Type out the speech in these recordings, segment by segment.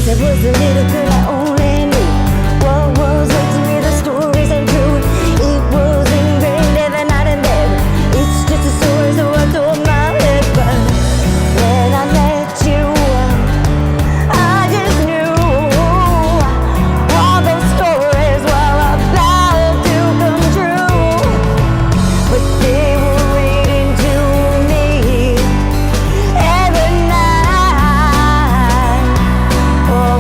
There was a little girl I only knew. What was it to me, the stories ain't true. It was ingrained every night and day. It's just a story, so I told my head. But when I met you, I just knew all those stories were about to come true. But they were reading to me every night. Oh,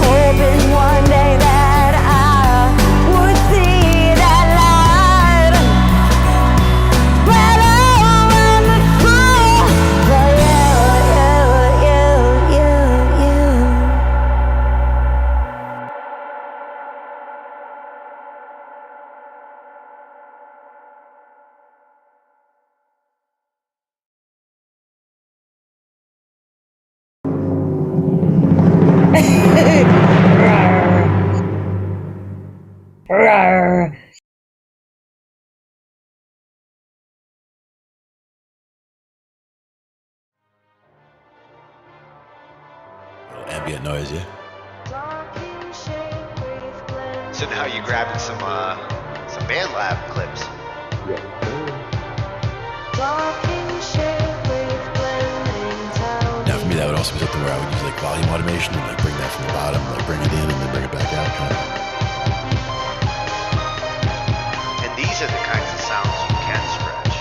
hoping one day that I would see that light. But oh, I'm a fool for you. Ambient noise, yeah. So now you're grabbing some band lab clips. Now for me, that would also be something where I would use like volume automation and like bring that from the bottom, like bring it in and then bring it back out. Kind of. And these are the kinds of sounds you can scratch.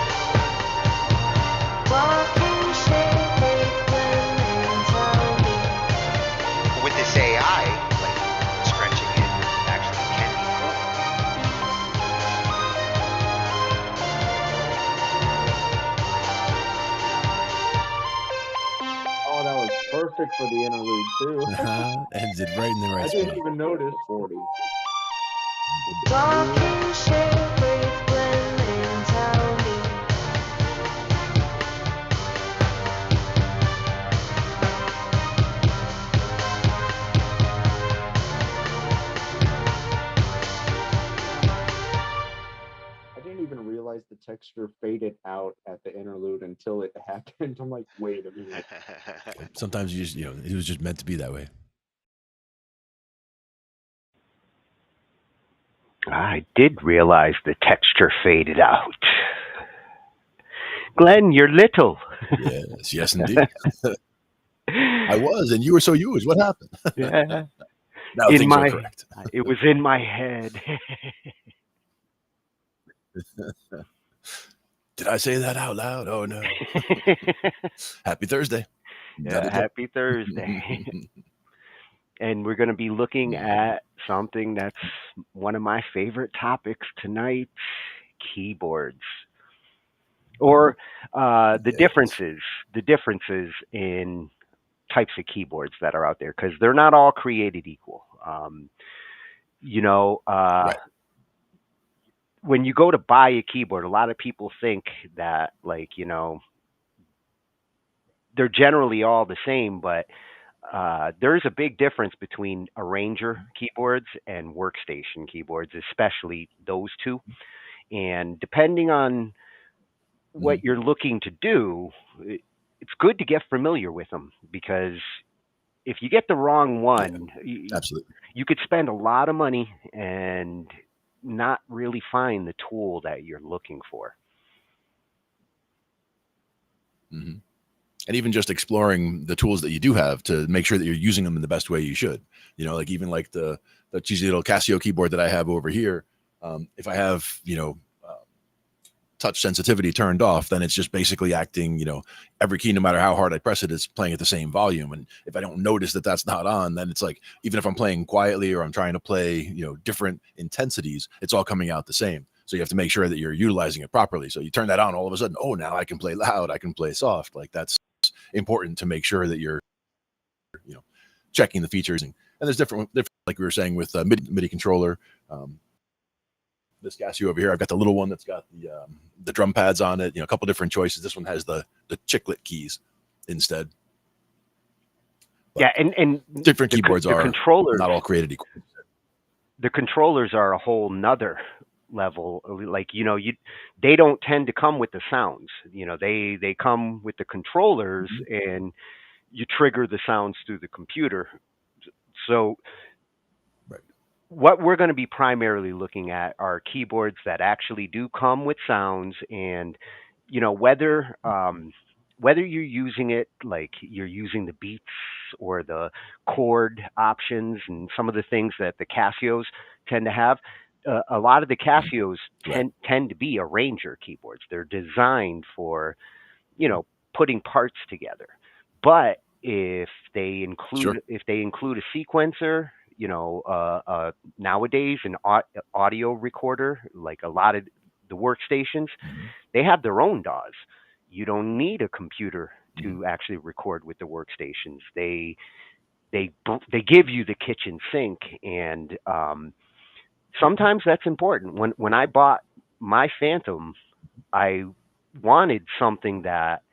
With this AI, like scratching it actually can be cool. Oh, that was perfect for the interlude too. Ends it right in the I right didn't spot. even notice. 40. I didn't even realize the texture faded out at the interlude until it happened. I'm like, wait a minute. Sometimes you just, it was just meant to be that way. I did realize the texture faded out. Glenn, you're little. Yes, indeed. I was, and you were so huge. What happened? Yeah. Now things are correct. It was in my head. Did I say that out loud? Oh no. Happy Thursday. Yeah, happy Thursday. And we're going to be looking at something that's one of my favorite topics tonight, keyboards. Or the differences in types of keyboards that are out there, because they're not all created equal. Right. When you go to buy a keyboard, a lot of people think that, they're generally all the same, but there's a big difference between arranger keyboards and workstation keyboards, especially those two. And depending on what you're looking to do, it's good to get familiar with them, because if you get the wrong one, absolutely, you could spend a lot of money and not really find the tool that you're looking for. Mm-hmm. And even just exploring the tools that you do have to make sure that you're using them in the best way you should. Like even like the cheesy little Casio keyboard that I have over here. If I have, touch sensitivity turned off, then it's just basically acting, every key, no matter how hard I press it, is playing at the same volume. And if I don't notice that that's not on, then it's like, even if I'm playing quietly or I'm trying to play, different intensities, it's all coming out the same. So you have to make sure that you're utilizing it properly. So you turn that on, all of a sudden, oh, now I can play loud, I can play soft. Like that's important to make sure that you're, checking the features. And there's different, like we were saying with MIDI controller. This Casio over here, I've got the little one that's got the drum pads on it. A couple different choices. This one has the chiclet keys instead. But and different keyboards are not all created equal. The controllers are a whole nother level. Like they don't tend to come with the sounds. They come with the controllers, and you trigger the sounds through the computer. So Right. what we're going to be primarily looking at are keyboards that actually do come with sounds, and whether you're using it like you're using the beats or the chord options and some of the things that the Casios tend to have. A lot of the Casios Right. tend to be arranger keyboards. They're designed for putting parts together. But Sure. if they include a sequencer, nowadays an audio recorder, like a lot of the workstations, Hmm. they have their own DAWs. You don't need a computer Hmm. to actually record with the workstations. They give you the kitchen sink, and sometimes that's important. When I bought my Phantom, I wanted something that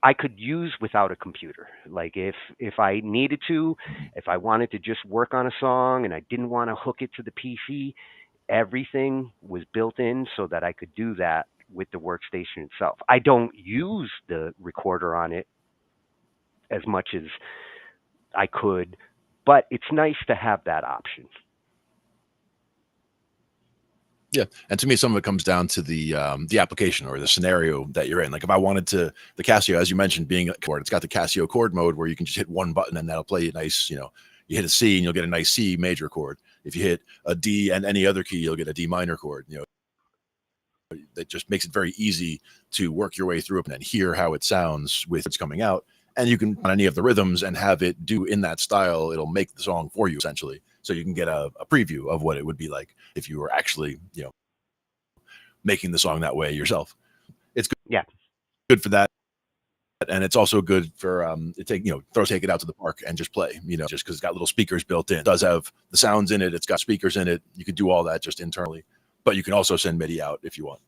I could use without a computer. Like if I needed to, if I wanted to just work on a song and I didn't want to hook it to the PC, everything was built in so that I could do that with the workstation itself. I don't use the recorder on it as much as I could, but it's nice to have that option. Yeah, and to me, some of it comes down to the application or the scenario that you're in. Like if I wanted to, the Casio, as you mentioned, being a chord, it's got the Casio chord mode where you can just hit one button and that'll play it nice. You hit a C and you'll get a nice C major chord. If you hit a D and any other key, you'll get a D minor chord. That just makes it very easy to work your way through it and hear how it sounds with it's coming out. And you can on any of the rhythms and have it do in that style. It'll make the song for you essentially, so you can get a preview of what it would be like if you were actually making the song that way yourself. It's good, Yeah. good for that. And it's also good for take it out to the park and just play, just because it's got little speakers built in. It does have the sounds in it, it's got speakers in it. You could do all that just internally, but you can also send MIDI out if you want.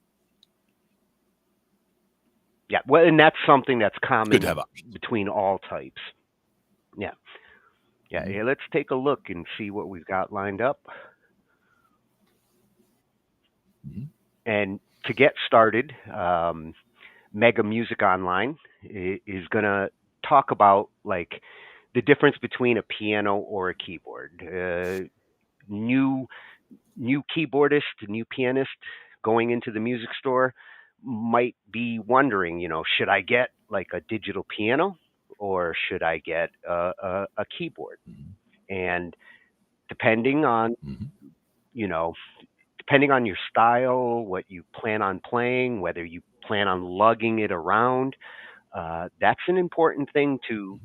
Yeah, well, and that's something that's It's common good to have options. between all types. Yeah. Yeah, Mhm. yeah, let's take a look and see what we've got lined up. Mhm. And to get started, Mega Music Online is going to talk about like the difference between a piano or a keyboard. New keyboardist, new pianist going into the music store might be wondering, should I get like a digital piano or should I get a keyboard? Mhm. And depending on, Mhm. you know, depending on your style, what you plan on playing, whether you plan on lugging it around, that's an important thing to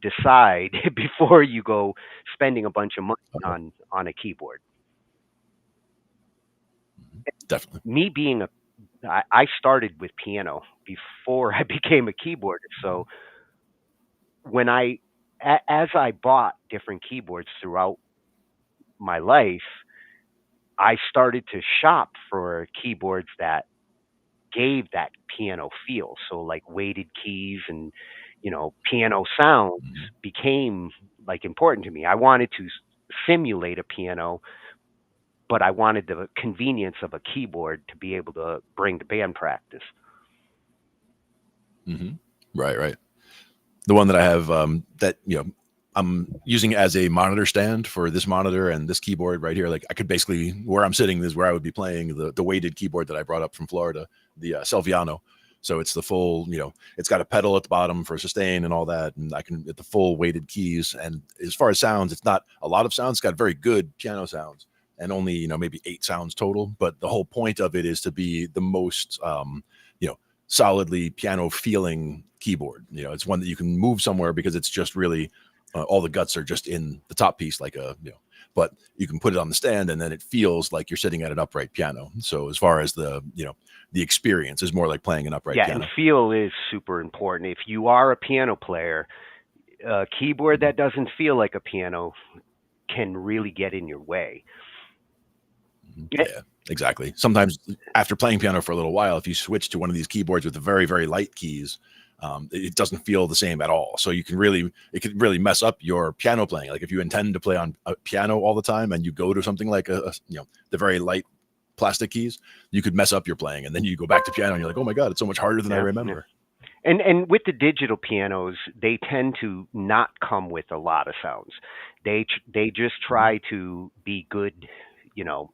decide before you go spending a bunch of money Uh-oh. on a keyboard. Mhm. Definitely. Me being I started with piano before I became a keyboardist. Mhm. So as I bought different keyboards throughout my life, I started to shop for keyboards that gave that piano feel. So like weighted keys and piano sounds Mhm. became like important to me. I wanted to simulate a piano, but I wanted the convenience of a keyboard to be able to bring to band practice. Mhm. Right. The one that I have that I'm using as a monitor stand for this monitor and this keyboard right here. Like I could basically where I'm sitting is where I would be playing the weighted keyboard that I brought up from Florida, the Selviano. So it's the full, it's got a pedal at the bottom for sustain and all that, and I can get the full weighted keys. And as far as sounds, it's not a lot of sounds. It's got very good piano sounds, and only maybe 8 sounds total. But the whole point of it is to be the most you know solidly piano feeling keyboard. It's one that you can move somewhere because it's just really all the guts are just in the top piece, like but you can put it on the stand and then it feels like you're sitting at an upright piano. So as far as the experience is more like playing an upright Yeah, and piano. feel is super important. If you are a piano player, a keyboard that doesn't feel like a piano can really get in your way. Yeah, Yeah, exactly. Sometimes after playing piano for a little while, if you switch to one of these keyboards with the very, very light keys, it doesn't feel the same at all. So it could really mess up your piano playing. Like if you intend to play on a piano all the time and you go to something like the very light plastic keys, you could mess up your playing. And then you go back to piano and you're like, oh my God, it's so much harder than I yeah. remember. And with the digital pianos, they tend to not come with a lot of sounds. They just Mhm. try to be good, you know,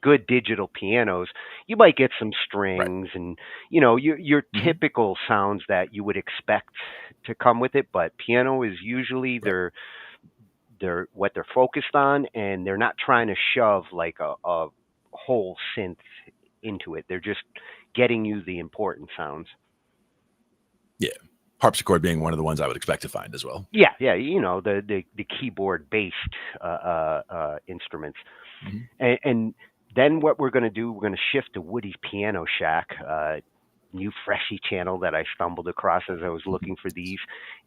good digital pianos. You might get some Right. strings and your Hmm. typical sounds that you would expect to come with it, but piano is usually Right. their what they're focused on, and they're not trying to shove like a whole synth into it. They're just getting you the important sounds. Yeah. Harpsichord being one of the ones I would expect to find as well. Yeah, yeah, the keyboard based instruments, Hmm. and then what we're going to do, we're going to shift to Woody's Piano Shack, new Freshie channel that I stumbled across as I was looking for these,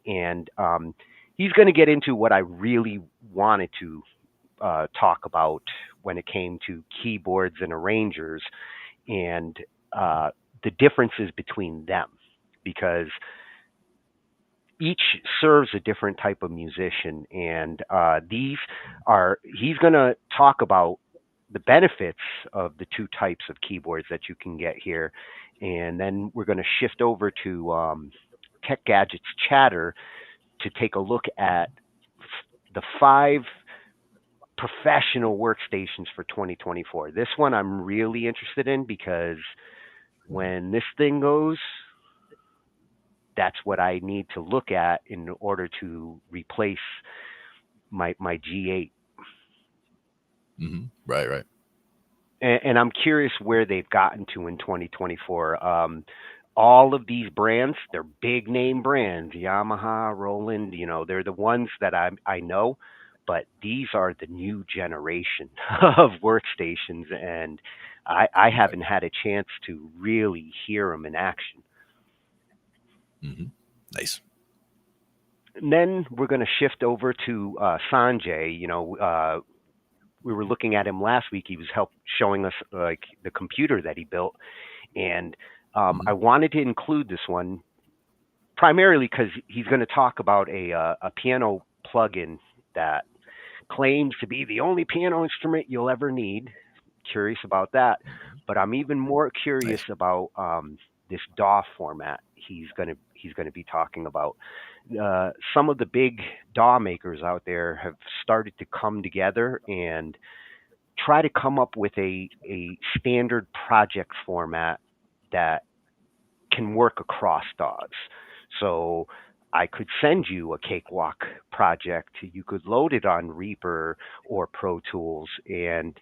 and he's going to get into what I really wanted to talk about when it came to keyboards and arrangers and uh, the differences between them, because each serves a different type of musician, and these are he's going to talk about the benefits of the two types of keyboards that you can get here, and then we're going to shift over to Tech Gadgets Chatter to take a look at the five professional workstations for 2024. This one I'm really interested in because when this thing goes, that's what I need to look at in order to replace my G8. Hmm. Right. Right. And I'm curious where they've gotten to in 2024. All of these brands, they're big name brands, Yamaha, Roland. They're the ones that I know, but these are the new generation of workstations, and I Right. haven't had a chance to really hear them in action. Hmm. Nice. And then we're going to shift over to Sanjay. We were looking at him last week. He was showing us like the computer that he built, and Hmm. I wanted to include this one primarily because he's going to talk about a piano plugin that claims to be the only piano instrument you'll ever need. Curious about that, but I'm even more curious Nice. about this DAW format he's going to be talking about. Some of the big DAW makers out there have started to come together and try to come up with a standard project format that can work across DAWs. So I could send you a cakewalk project. You could load it on Reaper or Pro Tools, and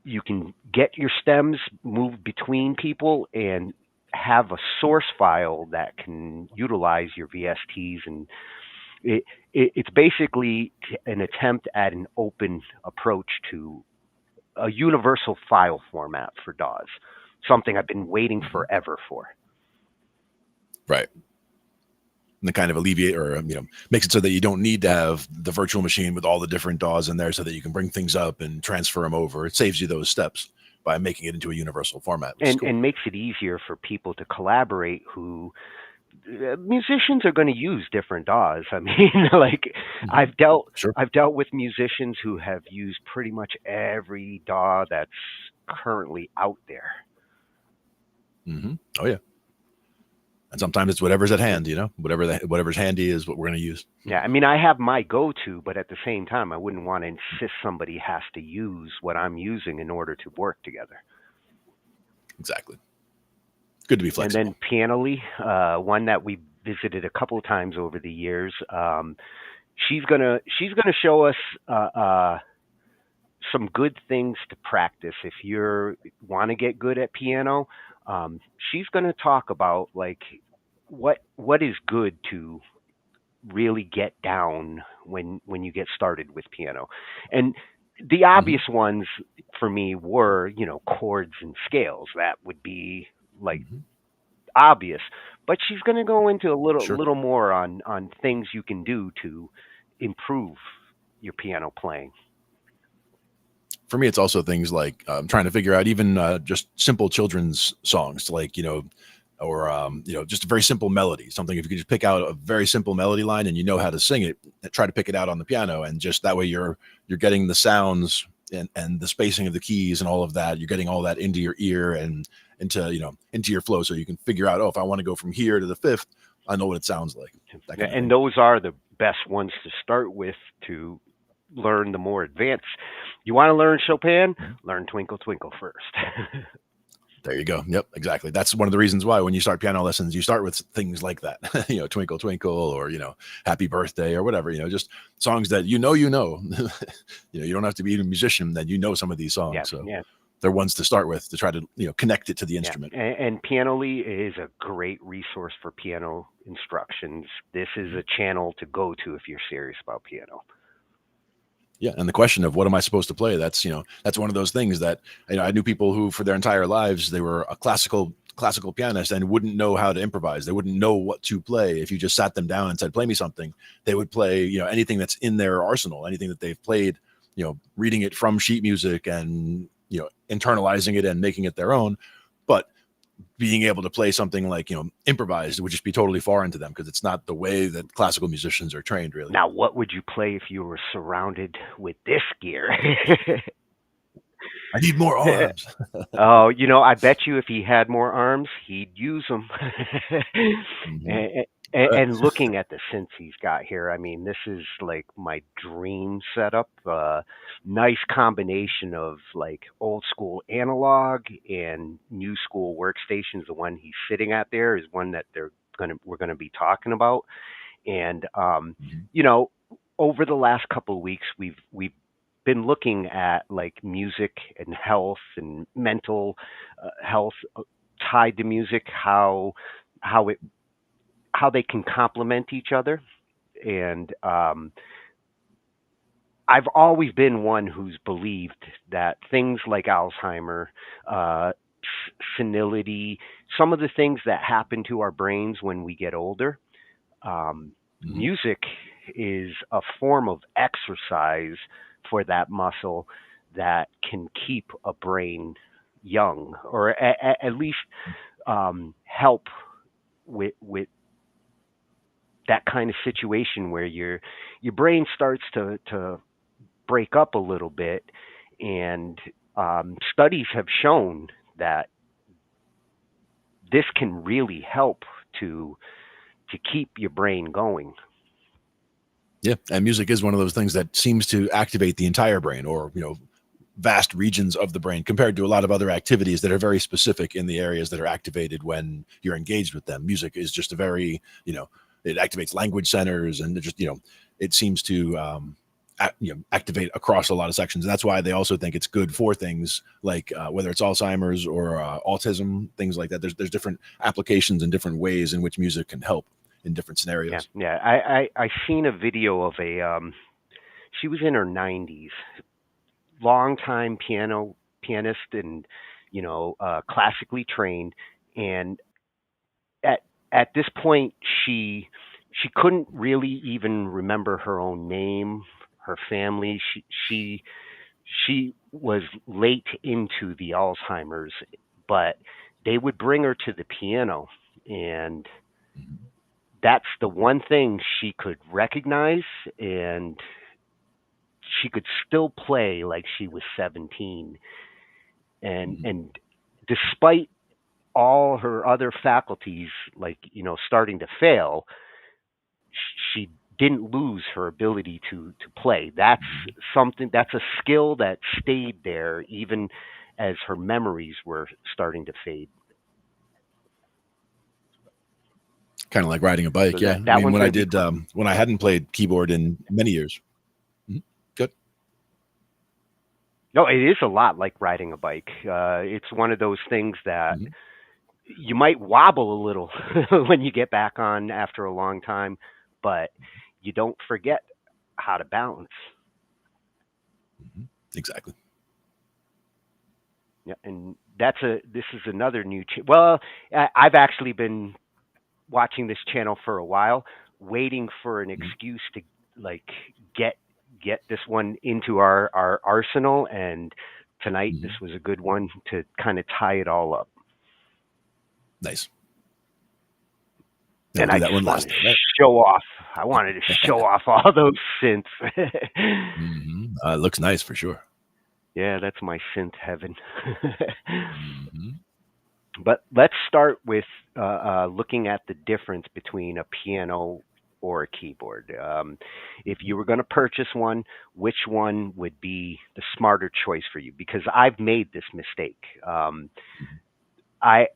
you can get your stems moved between people and have a source file that can utilize your VSTs, and it, it's basically an attempt at an open approach to a universal file format for DAWs, something I've been waiting Hmm. forever for. Right. And then kind of alleviate or makes it so that you don't need to have the virtual machine with all the different DAWs in there, so that you can bring things up and transfer them over. It saves you those steps by making it into a universal format, which is cool. And makes it easier for people to collaborate who musicians are going to use different DAWs. I mean, like Hmm. I've dealt Sure. I've dealt with musicians who have used pretty much every DAW that's currently out there. Hmm. Oh yeah. And sometimes it's whatever's at hand, whatever's handy is what we're going to use. Yeah, I mean, I have my go-to, but at the same time, I wouldn't want to insist somebody has to use what I'm using in order to work together. Exactly. Good to be And flexible. then Pianoly, one that we visited a couple of times over the years. She's gonna show us some good things to practice if you want to get good at piano. She's gonna talk about like what is good to really get down when you get started with piano. And the Hmm. obvious ones for me were, chords and scales. That would be like Hmm. obvious. But she's going to go into a little Sure. little more on things you can do to improve your piano playing. For me, it's also things like trying to figure out even just simple children's songs, like or just a very simple melody. Something if you could just pick out a very simple melody line and you know how to sing it, try to pick it out on the piano, and just that way you're getting the sounds and the spacing of the keys and all of that. You're getting all that into your ear, and into into your flow, so you can figure out, oh, if I want to go from here to the fifth, I know what it sounds like. That kind of And thing. those are the best ones to start with to learn the more advanced. You want to learn Chopin? Learn Twinkle Twinkle first. There you go. Yep, exactly. That's one of the reasons why when you start piano lessons, you start with things like that, Twinkle Twinkle, or Happy Birthday, or whatever. Just songs that you know. You don't have to be a musician, that some of these songs. Yeah, so yeah. they're ones to start with to try to connect it to the Yeah. instrument. And Pianoly is a great resource for piano instructions. This is a channel to go to if you're serious about piano. Yeah, and the question of what am I supposed to play? That's one of those things that I knew people who for their entire lives they were a classical pianist and wouldn't know how to improvise. They wouldn't know what to play. If you just sat them down and said, play me something, they would play anything that's in their arsenal, anything that they've played, reading it from sheet music and internalizing it and making it their own. But being able to play something like improvised would just be totally foreign to them, because it's not the way that classical musicians are trained, really. Now, what would you play if you were surrounded with this gear? I need more arms. Oh, I bet you if he had more arms, he'd use them. And looking at the synths he's got here, I mean, this is like my dream setup. Nice combination of like old school analog and new school workstations. The one he's sitting at there is one that we're gonna be talking about. And over the last couple of weeks, we've been looking at like music and health and mental health tied to music, how they can complement each other. And I've always been one who's believed that things like Alzheimer, senility, some of the things that happen to our brains when we get older, music is a form of exercise for that muscle that can keep a brain young, or at least help with that kind of situation where your brain starts to break up a little bit. And studies have shown that this can really help to keep your brain going. Yeah, and music is one of those things that seems to activate the entire brain, or vast regions of the brain, compared to a lot of other activities that are very specific in the areas that are activated when you're engaged with them. Music is just a very it activates language centers, and it seems to activate across a lot of sections. And that's why they also think it's good for things like whether it's Alzheimer's or autism, things like that. There's different applications and different ways in which music can help in different scenarios. Yeah. I seen a video of she was in her 90s, longtime pianist, and classically trained. And at this point, she couldn't really even remember her own name, her family. She was late into the Alzheimer's, but they would bring her to the piano, and that's the one thing she could recognize, and she could still play like she was 17. And despite all her other faculties, like, starting to fail, she didn't lose her ability to play. That's a skill that stayed there even as her memories were starting to fade. Kind of like riding a bike. So Yeah. that one's when gonna I be did, fun. when I hadn't played keyboard in many years. Good. No, it is a lot like riding a bike. It's one of those things that you might wobble a little when you get back on after a long time, but you don't forget how to balance. Exactly. Yeah, and this is another new well, I've actually been watching this channel for a while, waiting for an excuse to like get this one into our arsenal, and tonight this was a good one to kind of tie it all up. Nice. And I just wanted to show off. I wanted to show off all those synths. It looks nice for sure. Yeah, that's my synth heaven. But let's start with looking at the difference between a piano or a keyboard. If you were going to purchase one, which one would be the smarter choice for you? Because I've made this mistake. I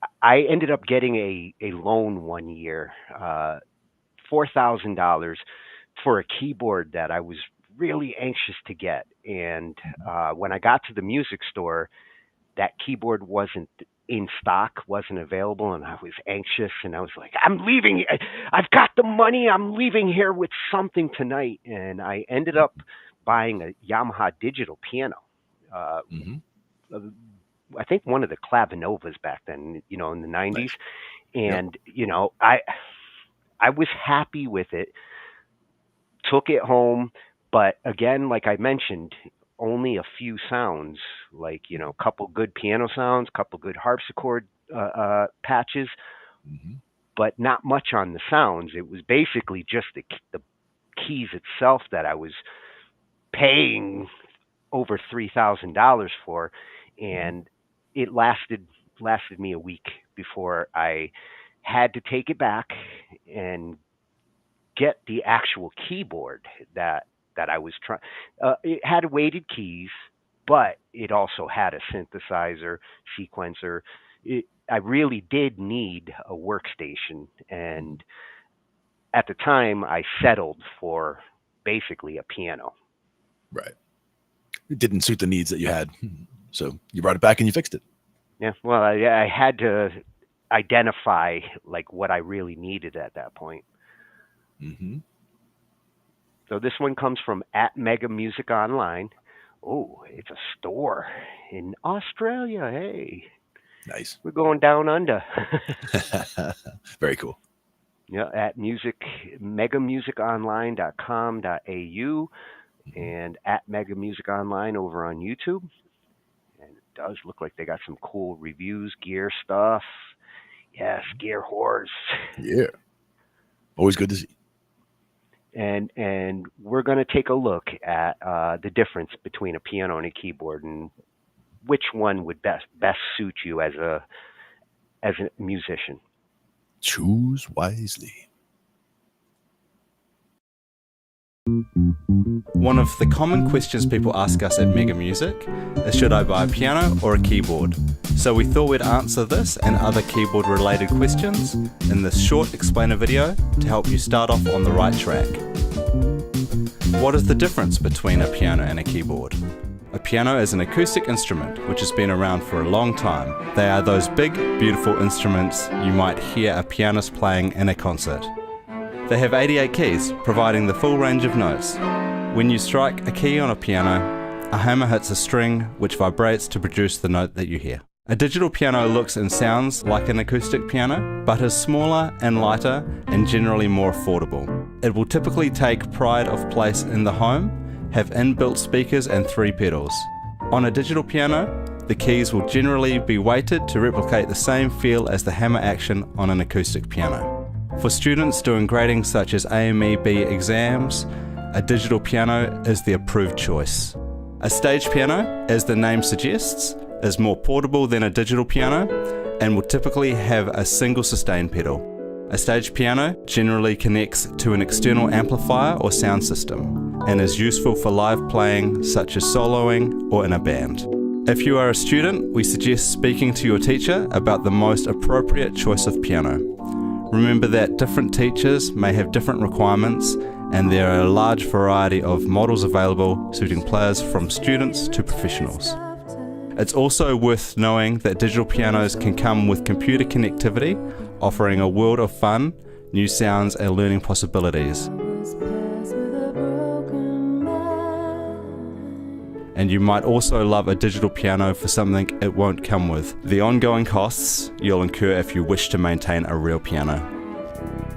ended up getting a loan one year, $4,000 for a keyboard that I was really anxious to get. And when I got to the music store, that keyboard wasn't in stock, wasn't available, and I was anxious, and I was like, I'm leaving. I've got the money. I'm leaving here with something tonight. And I ended up buying a Yamaha digital piano. Hmm. I think one of the Clavinovas back then, in the 90s. Nice. And, I was happy with it, took it home, but again, like I mentioned, only a few sounds, like, a couple good piano sounds, couple good harpsichord patches, Hmm. but not much on the sounds. It was basically just the keys itself that I was paying over $3,000 for, and it lasted me a week before I had to take it back and get the actual keyboard that I was trying. It had weighted keys, but it also had a synthesizer, sequencer. I really did need a workstation, and at the time, I settled for basically a piano. Right. It didn't suit the needs that you had, so you brought it back and you fixed it. Yeah, well, I had to identify like what I really needed at that point. Hmm. So this one comes from @MegaMusicOnline. Oh, it's a store in Australia. Hey, Nice. we're going down under. Very cool. Yeah, at megamusiconline.com.au and @MegaMusicOnline over on YouTube. And it does look like they got some cool reviews, gear stuff. Yes, gear whores. Yeah. Always good to see. And we're going to take a look at the difference between a piano and a keyboard, and which one would best suit you as a musician. Choose wisely. One of the common questions people ask us at Mega Music is, should I buy a piano or a keyboard? So we thought we'd answer this and other keyboard related questions in this short explainer video to help you start off on the right track. What is the difference between a piano and a keyboard? A piano is an acoustic instrument which has been around for a long time. They are those big, beautiful instruments you might hear a pianist playing in a concert. They have 88 keys, providing the full range of notes. When you strike a key on a piano, a hammer hits a string which vibrates to produce the note that you hear. A digital piano looks and sounds like an acoustic piano, but is smaller and lighter and generally more affordable. It will typically take pride of place in the home, have inbuilt speakers and 3 pedals. On a digital piano, the keys will generally be weighted to replicate the same feel as the hammer action on an acoustic piano. For students doing grading such as AME/B exams, a digital piano is the approved choice. A stage piano, as the name suggests, is more portable than a digital piano and will typically have a single sustain pedal. A stage piano generally connects to an external amplifier or sound system and is useful for live playing such as soloing or in a band. If you are a student, we suggest speaking to your teacher about the most appropriate choice of piano. Remember that different teachers may have different requirements, and there are a large variety of models available suiting players from students to professionals. It's also worth knowing that digital pianos can come with computer connectivity, offering a world of fun, new sounds and learning possibilities. And you might also love a digital piano for something it won't come with, the ongoing costs you'll incur if you wish to maintain a real piano.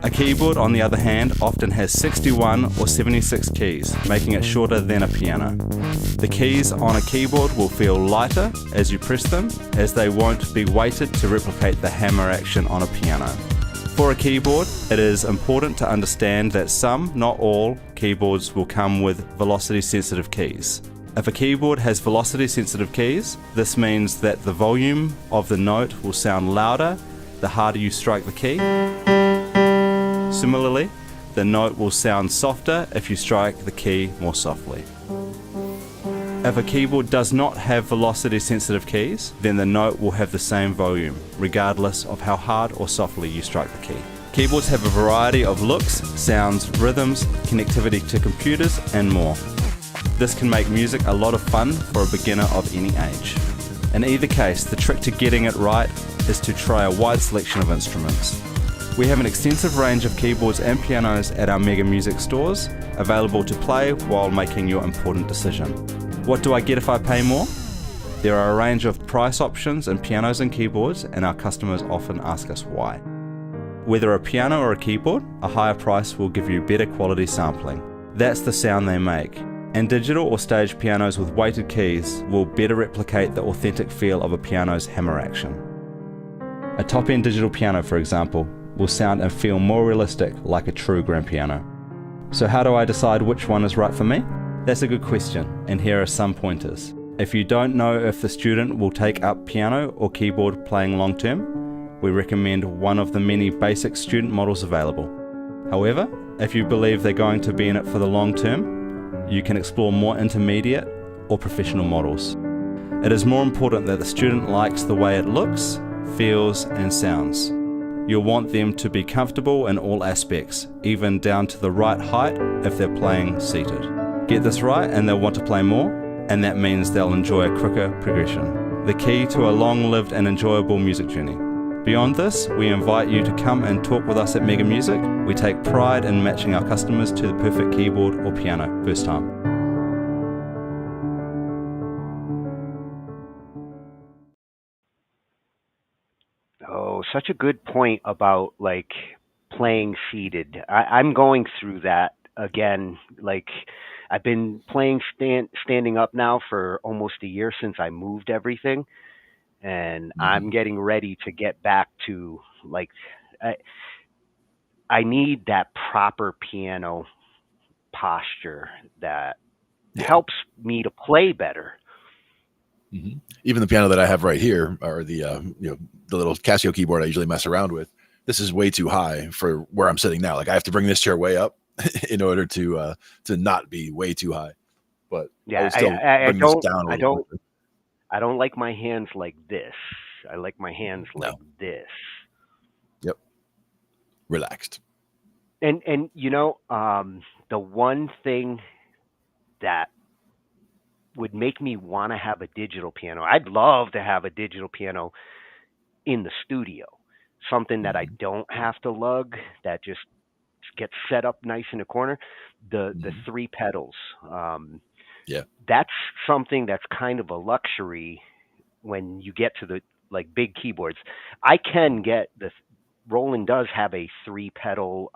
A keyboard, on the other hand, often has 61 or 76 keys, making it shorter than a piano. The keys on a keyboard will feel lighter as you press them, as they won't be weighted to replicate the hammer action on a piano. For a keyboard, it is important to understand that some, not all, keyboards will come with velocity-sensitive keys. If a keyboard has velocity sensitive keys, this means that the volume of the note will sound louder the harder you strike the key. Similarly, the note will sound softer if you strike the key more softly. If a keyboard does not have velocity sensitive keys, then the note will have the same volume, regardless of how hard or softly you strike the key. Keyboards have a variety of looks, sounds, rhythms, connectivity to computers, and more. This can make music a lot of fun for a beginner of any age. In either case, the trick to getting it right is to try a wide selection of instruments. We have an extensive range of keyboards and pianos at our Mega Music stores, available to play while making your important decision. What do I get if I pay more? There are a range of price options in pianos and keyboards, and our customers often ask us why. Whether a piano or a keyboard, a higher price will give you better quality sampling. That's the sound they make. And digital or staged pianos with weighted keys will better replicate the authentic feel of a piano's hammer action. A top-end digital piano, for example, will sound and feel more realistic, like a true grand piano. So how do I decide which one is right for me? That's a good question, and here are some pointers. If you don't know if the student will take up piano or keyboard playing long term, we recommend one of the many basic student models available. However, if you believe they're going to be in it for the long term, you can explore more intermediate or professional models. It is more important that the student likes the way it looks, feels, and sounds. You'll want them to be comfortable in all aspects, even down to the right height if they're playing seated. Get this right and they'll want to play more, and that means they'll enjoy a quicker progression. The key to a long-lived and enjoyable music journey. Beyond this, we invite you to come and talk with us at Mega Music. We take pride in matching our customers to the perfect keyboard or piano first time. Oh, such a good point about like playing seated. I'm going through that again. Like I've been playing standing up now for almost a year since I moved everything, and I'm getting ready to get back to like I need that proper piano posture that helps me to play better. Even the piano that I have right here, or the the little Casio keyboard I usually mess around with, this is way too high for where I'm sitting now. Like I have to bring this chair way up in order to not be way too high. But I Yeah, would still I bring this don't down a I little don't bit. I don't like my hands like this. I like my hands like No. this. Yep. Relaxed. And you know, the one thing that would make me want to have a digital piano. I'd love to have a digital piano in the studio. Something that I don't have to lug, that just gets set up nice in a corner. The three pedals. Yeah. That's something that's kind of a luxury when you get to the like big keyboards. I can get the Roland does have a three pedal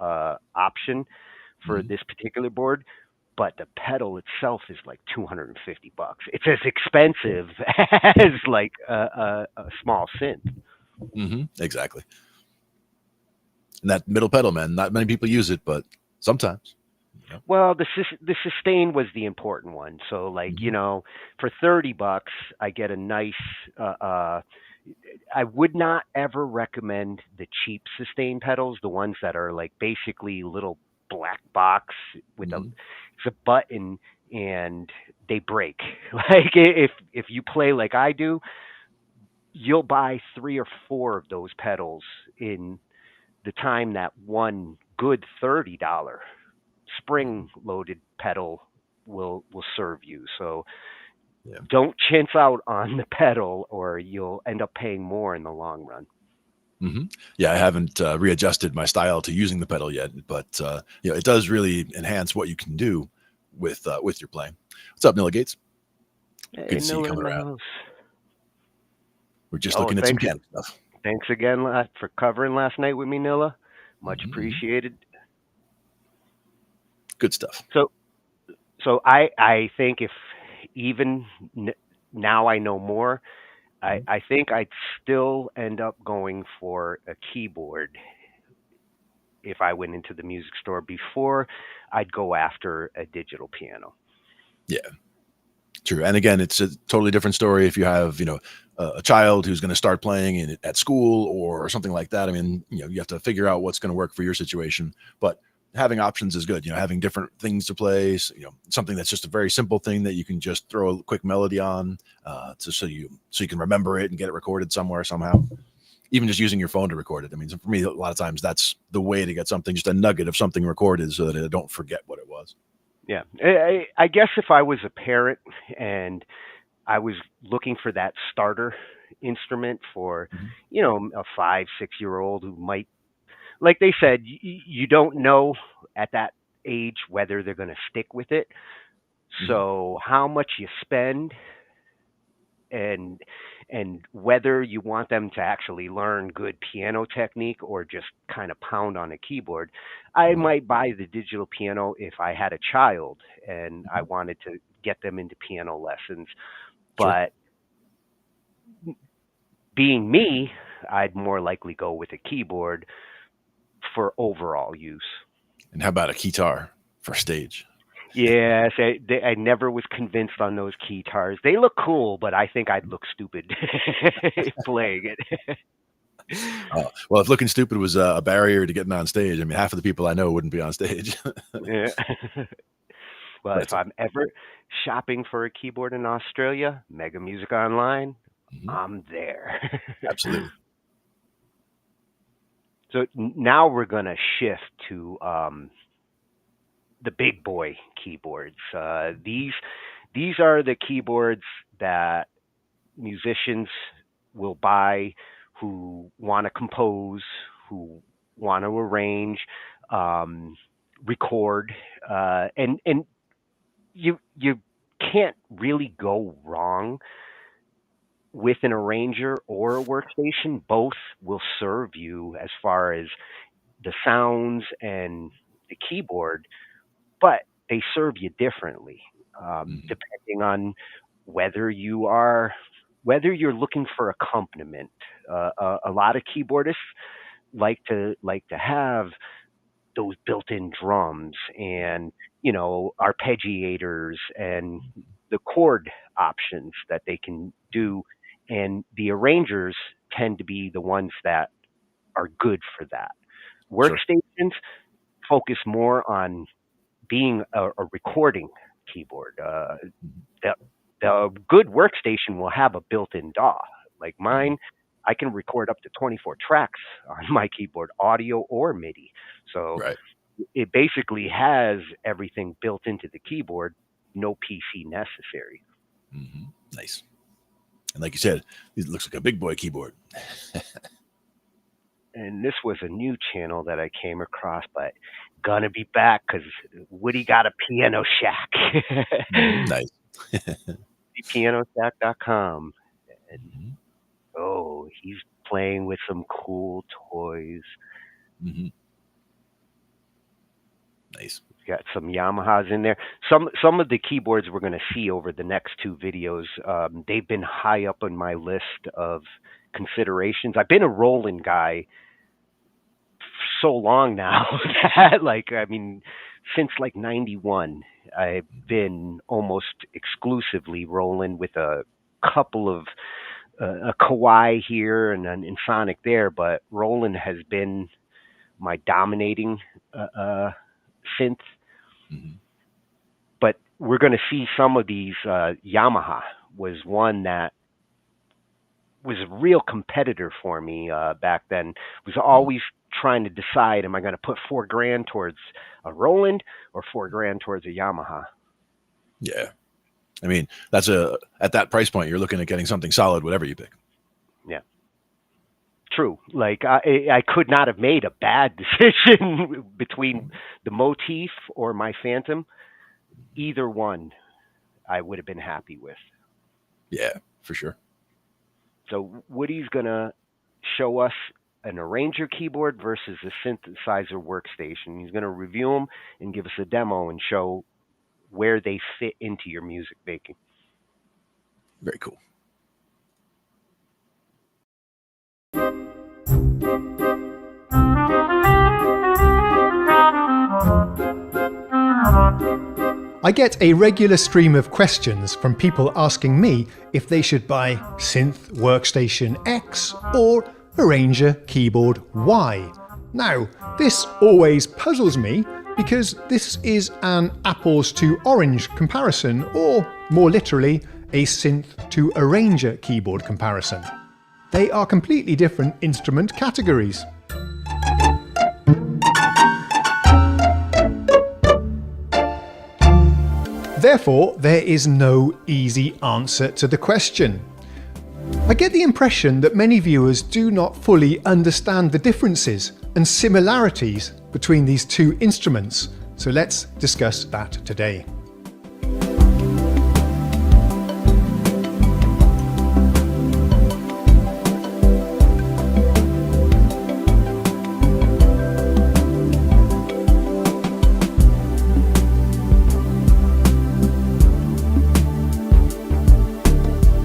option for this particular board, but the pedal itself is like $250. It's as expensive as like a small synth. Exactly. And that middle pedal, man, not many people use it, but sometimes. Well, the sustain was the important one. So like, you know, for $30, I get a nice I would not ever recommend the cheap sustain pedals, the ones that are like basically little black box with it's a button and they break. Like if you play like I do, you'll buy 3 or 4 of those pedals in the time that one good $30 spring loaded pedal will serve you. So don't chintz out on the pedal or you'll end up paying more in the long run. Yeah, I haven't readjusted my style to using the pedal yet, but it does really enhance what you can do with your playing. What's up, Nilla Gates? Hey, Good to see you Miller coming in the around. house. We're just looking at some piano stuff. Thanks again for covering last night with me, Nilla. Much appreciated. Good stuff. So I think if even now I know more, I think I'd still end up going for a keyboard if I went into the music store before I'd go after a digital piano. Yeah. True. And again, it's a totally different story if you have, a child who's going to start playing at school or something like that. I mean, you have to figure out what's going to work for your situation. But having options is good. Having different things to play. Something that's just a very simple thing that you can just throw a quick melody on, so you can remember it and get it recorded somewhere somehow. Even just using your phone to record it. I mean, for me, a lot of times that's the way to get something, just a nugget of something recorded, so that I don't forget what it was. Yeah. I guess if I was a parent and I was looking for that starter instrument for, a 5, 6 year old who might, like they said, you don't know at that age whether they're going to stick with it. So how much you spend and whether you want them to actually learn good piano technique or just kind of pound on a keyboard. I might buy the digital piano if I had a child and I wanted to get them into piano lessons. But being me, I'd more likely go with a keyboard for overall use. And how about a guitar for stage? Yes, I never was convinced on those guitars. They look cool, but I think I'd look stupid playing it. Well, if looking stupid was a barrier to getting on stage, I mean, half of the people I know wouldn't be on stage. Yeah. Well, if I'm ever shopping for a keyboard in Australia, Mega Music Online, I'm there. Absolutely. So now we're going to shift to the big boy keyboards. These are the keyboards that musicians will buy who want to compose, who want to arrange, record, and you can't really go wrong with an arranger or a workstation. Both will serve you as far as the sounds and the keyboard, but they serve you differently, depending on whether you're looking for accompaniment. A lot of keyboardists like to have those built-in drums and arpeggiators and the chord options that they can do, and the arrangers tend to be the ones that are good for that. Workstations focus more on being a recording keyboard. The good workstation will have a built-in DAW. Like mine, I can record up to 24 tracks on my keyboard, audio or MIDI. So it basically has everything built into the keyboard, no PC necessary. Nice. And like you said, it looks like a big boy keyboard. And this was a new channel that I came across, but gonna be back because Woody got a piano shack. Nice. Pianoshack.com. And, he's playing with some cool toys. Nice. Got some Yamahas in there. Some of the keyboards we're going to see over the next two videos, they've been high up on my list of considerations. I've been a Roland guy so long now that, since 91, I've been almost exclusively Roland with a couple of a Kawai here and an Sonic there, but Roland has been my dominating synth. But we're going to see some of these. Yamaha was one that was a real competitor for me back then. Was always trying to decide, am I going to put $4,000 towards a Roland or $4,000 towards a Yamaha? Yeah. I mean, at that price point, you're looking at getting something solid, whatever you pick. Yeah. True. I could not have made a bad decision between the Motif or my Phantom. Either one I would have been happy with. Yeah, for sure. So Woody's going to show us an arranger keyboard versus a synthesizer workstation. He's going to review them and give us a demo and show where they fit into your music making. Very cool. I get a regular stream of questions from people asking me if they should buy Synth Workstation X or Arranger Keyboard Y. Now, this always puzzles me because this is an apples to orange comparison, or more literally, a synth to arranger keyboard comparison. They are completely different instrument categories. Therefore, there is no easy answer to the question. I get the impression that many viewers do not fully understand the differences and similarities between these two instruments, so let's discuss that today.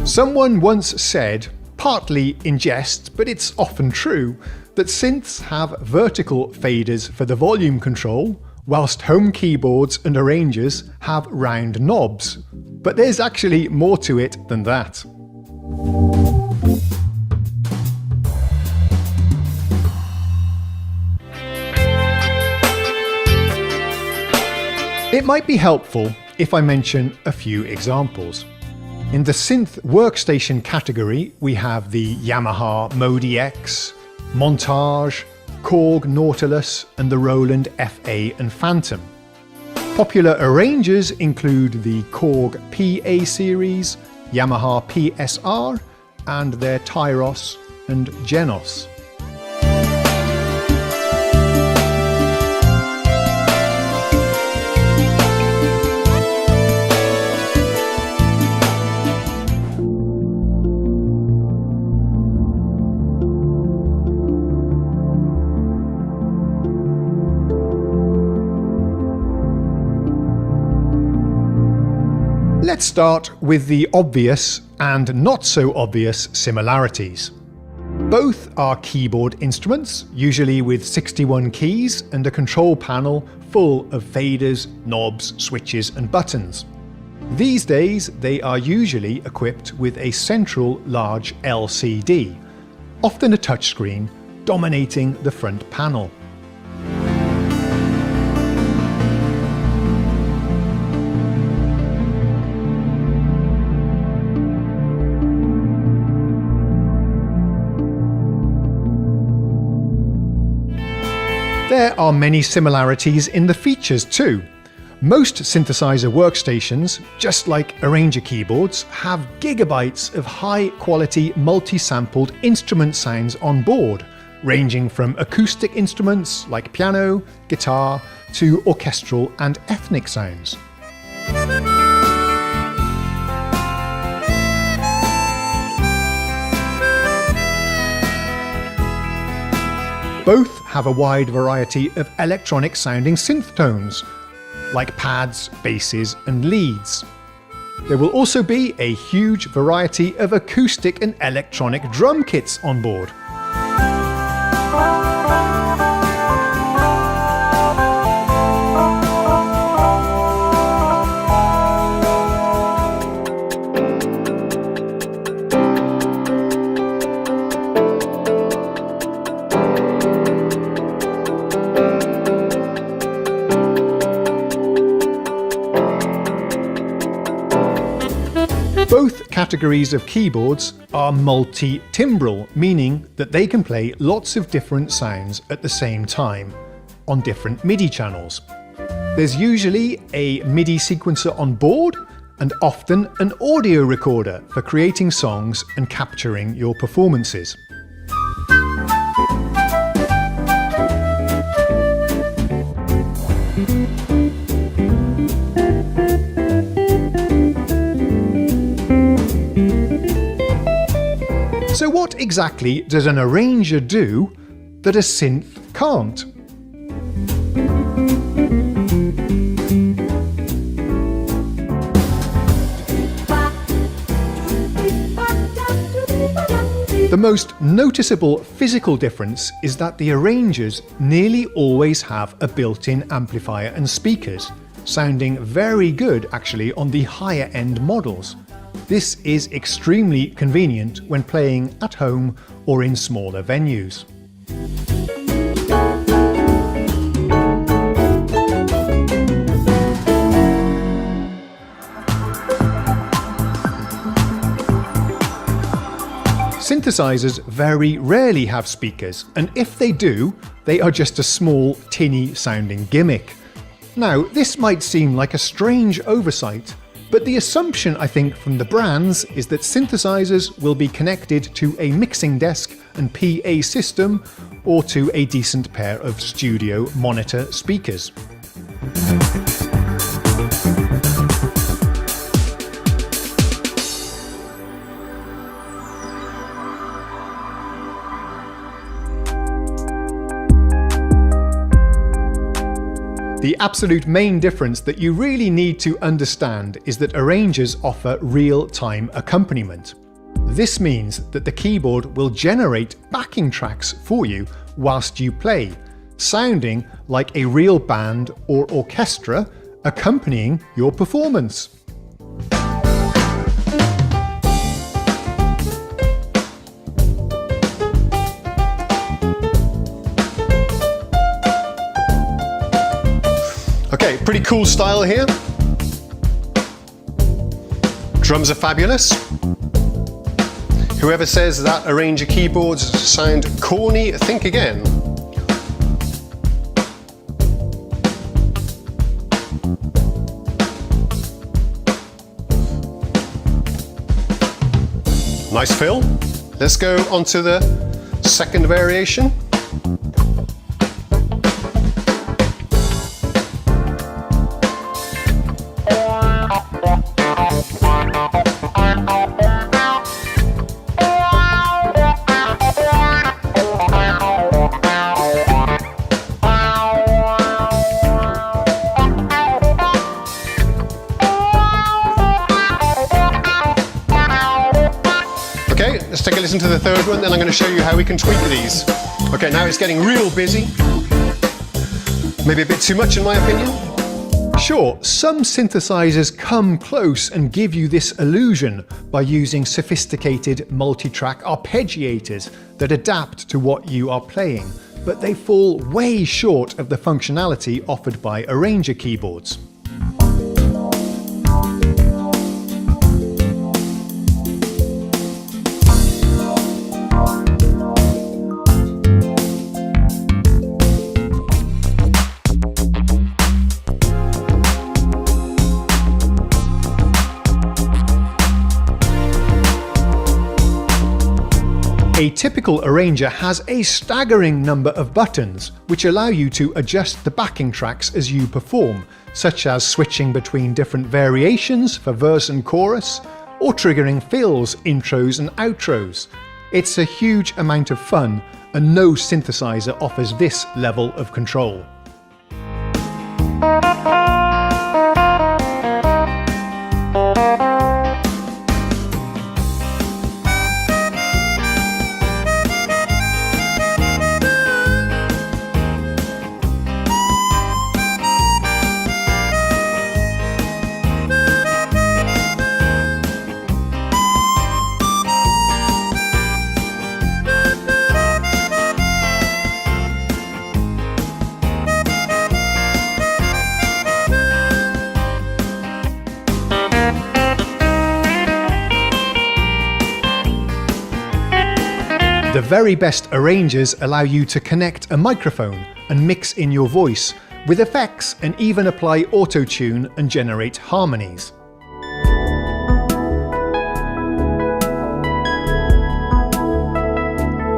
Someone once said, partly in jest, but it's often true, that synths have vertical faders for the volume control, whilst home keyboards and arrangers have round knobs. But there's actually more to it than that. It might be helpful if I mention a few examples. In the Synth Workstation category, we have the Yamaha Modi X, Montage, Korg Nautilus, and the Roland FA and Phantom. Popular arrangers include the Korg PA series, Yamaha PSR, and their Tyros and Genos. Let's start with the obvious and not so obvious similarities. Both are keyboard instruments, usually with 61 keys and a control panel full of faders, knobs, switches and buttons. These days they are usually equipped with a central large LCD, often a touchscreen, dominating the front panel. There are many similarities in the features too. Most synthesizer workstations, just like arranger keyboards, have gigabytes of high-quality multi-sampled instrument sounds on board, ranging from acoustic instruments like piano, guitar, to orchestral and ethnic sounds. Both have a wide variety of electronic sounding synth tones, like pads, basses and leads. There will also be a huge variety of acoustic and electronic drum kits on board. Both categories of keyboards are multi-timbral, meaning that they can play lots of different sounds at the same time, on different MIDI channels. There's usually a MIDI sequencer on board, and often an audio recorder for creating songs and capturing your performances. So what exactly does an arranger do that a synth can't? The most noticeable physical difference is that the arrangers nearly always have a built-in amplifier and speakers, sounding very good actually on the higher end models. This is extremely convenient when playing at home or in smaller venues. Synthesizers very rarely have speakers, and if they do, they are just a small, tinny sounding gimmick. Now, this might seem like a strange oversight, but the assumption I think from the brands is that synthesizers will be connected to a mixing desk and PA system, or to a decent pair of studio monitor speakers. The absolute main difference that you really need to understand is that arrangers offer real-time accompaniment. This means that the keyboard will generate backing tracks for you whilst you play, sounding like a real band or orchestra accompanying your performance. Okay, pretty cool style here. Drums are fabulous. Whoever says that Arranger keyboards sound corny, think again. Nice fill. Let's go on to the second variation. Let's take a listen to the third one, then I'm going to show you how we can tweak these. Okay, now it's getting real busy. Maybe a bit too much in my opinion. Sure, some synthesizers come close and give you this illusion by using sophisticated multi-track arpeggiators that adapt to what you are playing, but they fall way short of the functionality offered by Arranger keyboards. A typical arranger has a staggering number of buttons, which allow you to adjust the backing tracks as you perform, such as switching between different variations for verse and chorus, or triggering fills, intros and outros. It's a huge amount of fun, and no synthesizer offers this level of control. The very best arrangers allow you to connect a microphone and mix in your voice, with effects, and even apply auto-tune and generate harmonies.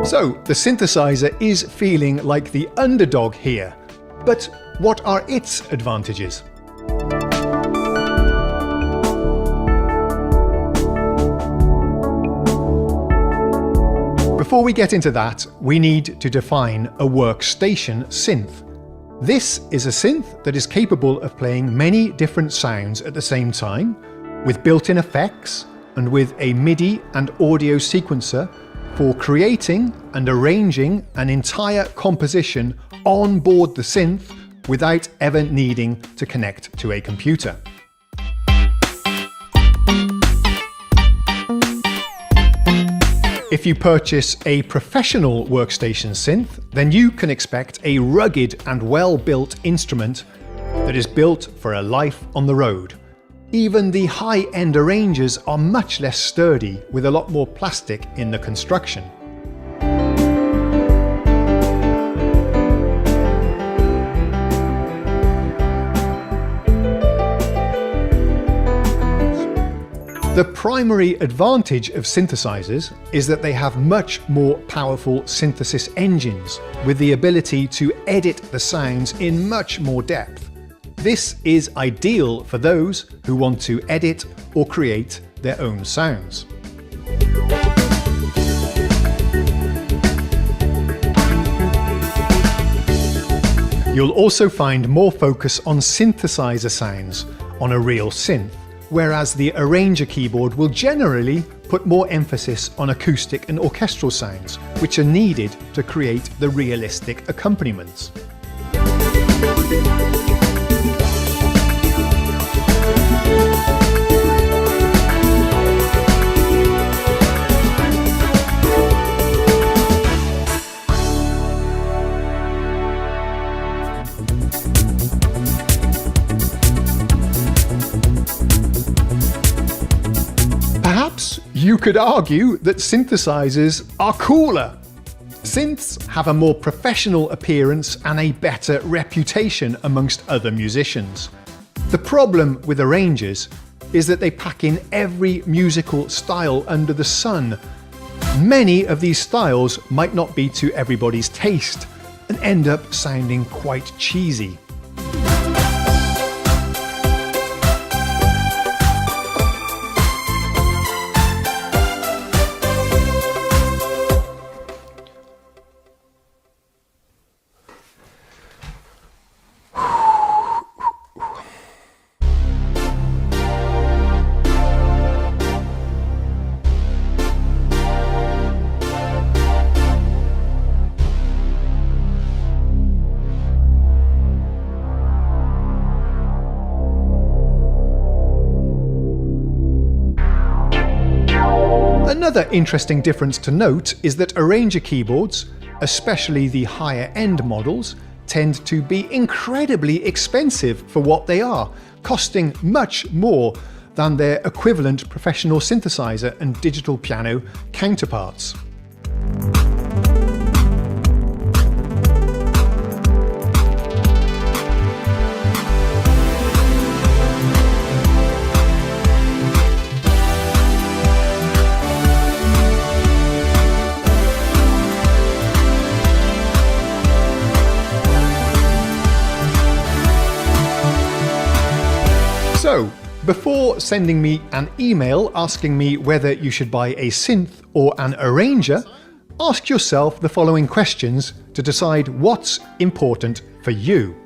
So, the synthesizer is feeling like the underdog here. But what are its advantages? Before we get into that, we need to define a workstation synth. This is a synth that is capable of playing many different sounds at the same time, with built-in effects and with a MIDI and audio sequencer for creating and arranging an entire composition on board the synth without ever needing to connect to a computer. If you purchase a professional workstation synth, then you can expect a rugged and well-built instrument that is built for a life on the road. Even the high-end arrangers are much less sturdy, with a lot more plastic in the construction. The primary advantage of synthesizers is that they have much more powerful synthesis engines, with the ability to edit the sounds in much more depth. This is ideal for those who want to edit or create their own sounds. You'll also find more focus on synthesizer sounds on a real synth, whereas the arranger keyboard will generally put more emphasis on acoustic and orchestral sounds, which are needed to create the realistic accompaniments. Perhaps you could argue that synthesizers are cooler. Synths have a more professional appearance and a better reputation amongst other musicians. The problem with arrangers is that they pack in every musical style under the sun. Many of these styles might not be to everybody's taste and end up sounding quite cheesy. Another interesting difference to note is that arranger keyboards, especially the higher end models, tend to be incredibly expensive for what they are, costing much more than their equivalent professional synthesizer and digital piano counterparts. So, before sending me an email asking me whether you should buy a synth or an arranger, ask yourself the following questions to decide what's important for you.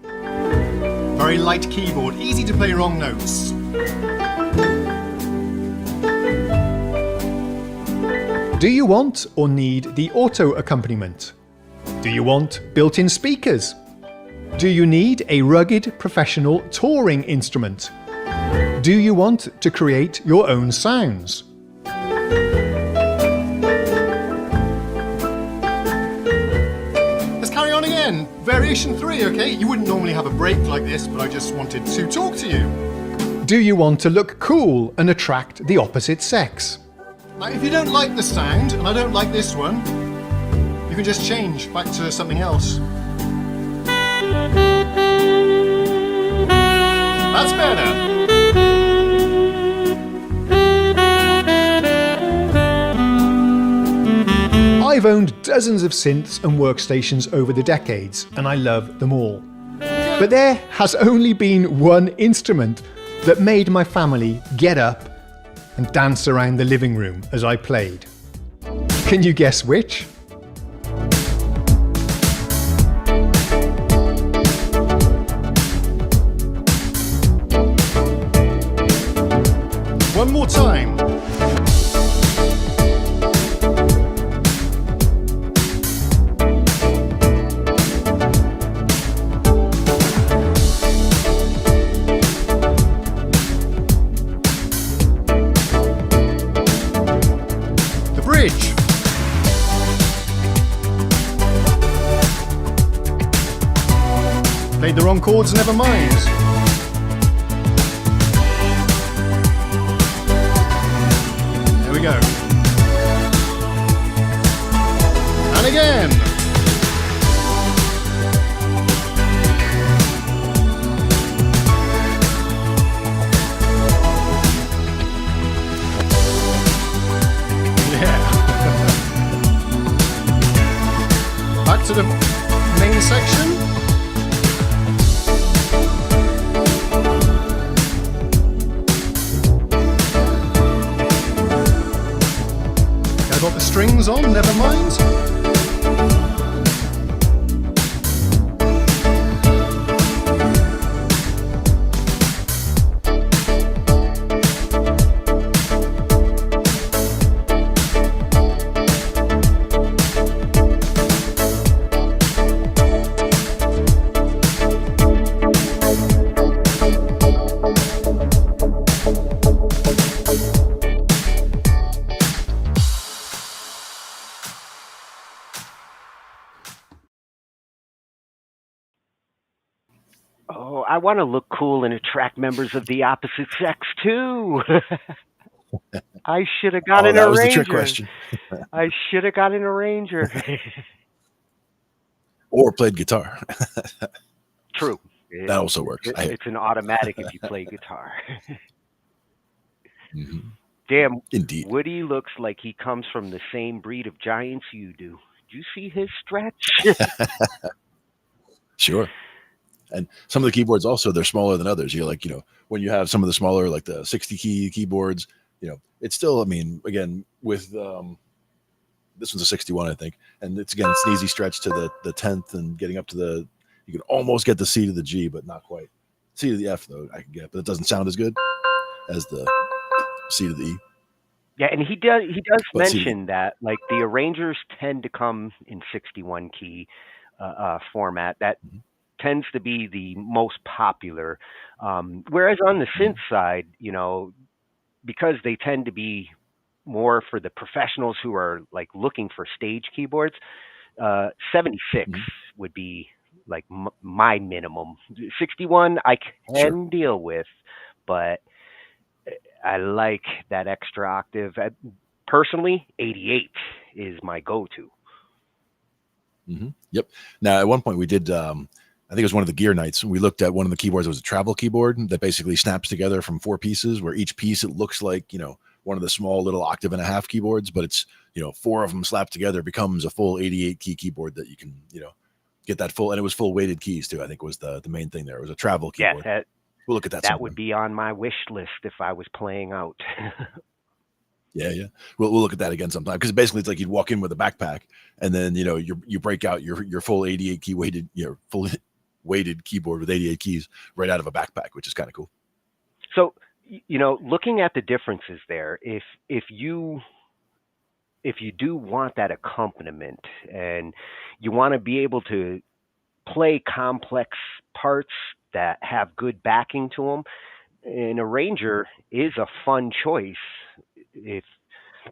Very light keyboard, easy to play wrong notes. Do you want or need the auto accompaniment? Do you want built-in speakers? Do you need a rugged professional touring instrument? Do you want to create your own sounds? Let's carry on again. Variation 3, okay? You wouldn't normally have a break like this, but I just wanted to talk to you. Do you want to look cool and attract the opposite sex? Now, if you don't like the sound, and I don't like this one, you can just change back to something else. That's better. I've owned dozens of synths and workstations over the decades, and I love them all. But there has only been one instrument that made my family get up and dance around the living room as I played. Can you guess which? One more time. chords, never mind. There we go. And again. Yeah. Back to the main section. I got the strings on, never mind. Oh, I want to look cool and attract members of the opposite sex too. I should have got Oh, an that was the arranger. trick question. I should have got an arranger. Or played guitar. True. That also works. It's an automatic if you play guitar. Mhm. Damn, Indeed. Woody looks like he comes from the same breed of giants you do. Do you see his stretch? Sure. And some of the keyboards also, they're smaller than others. You're like, when you have some of the smaller, like the 60 key keyboards, it's still, I mean, again, with this one's a 61, I think. And it's an easy stretch to the 10th and getting up to you can almost get the C to the G, but not quite. C to the F, though, I can get, but it doesn't sound as good as the C to the E. Yeah, and he does But mention that, like, the arrangers tend to come in 61 key format. That tends to be the most popular. Whereas on the synth side, because they tend to be more for the professionals who are like looking for stage keyboards, 76 would be like my minimum. 61 I can deal with, but I like that extra octave. Personally, 88 is my go-to. Yep. Now, at one point we did, I think it was one of the gear nights. We looked at one of the keyboards. It was a travel keyboard that basically snaps together from 4 pieces, where each piece, it looks like, one of the small little octave and a half keyboards, but it's, 4 of them slapped together becomes a full 88 key keyboard that you can, get that full. And it was full weighted keys too, I think was the main thing there. It was a travel keyboard. Yeah, we'll look at that. That would be on my wish list if I was playing out. Yeah. We'll look at that again sometime, because basically it's like you'd walk in with a backpack and then, you break out your full 88 key weighted, full weighted keyboard with 88 keys right out of a backpack, which is kind of cool. So, looking at the differences there, if you do want that accompaniment and you want to be able to play complex parts that have good backing to them, an arranger is a fun choice.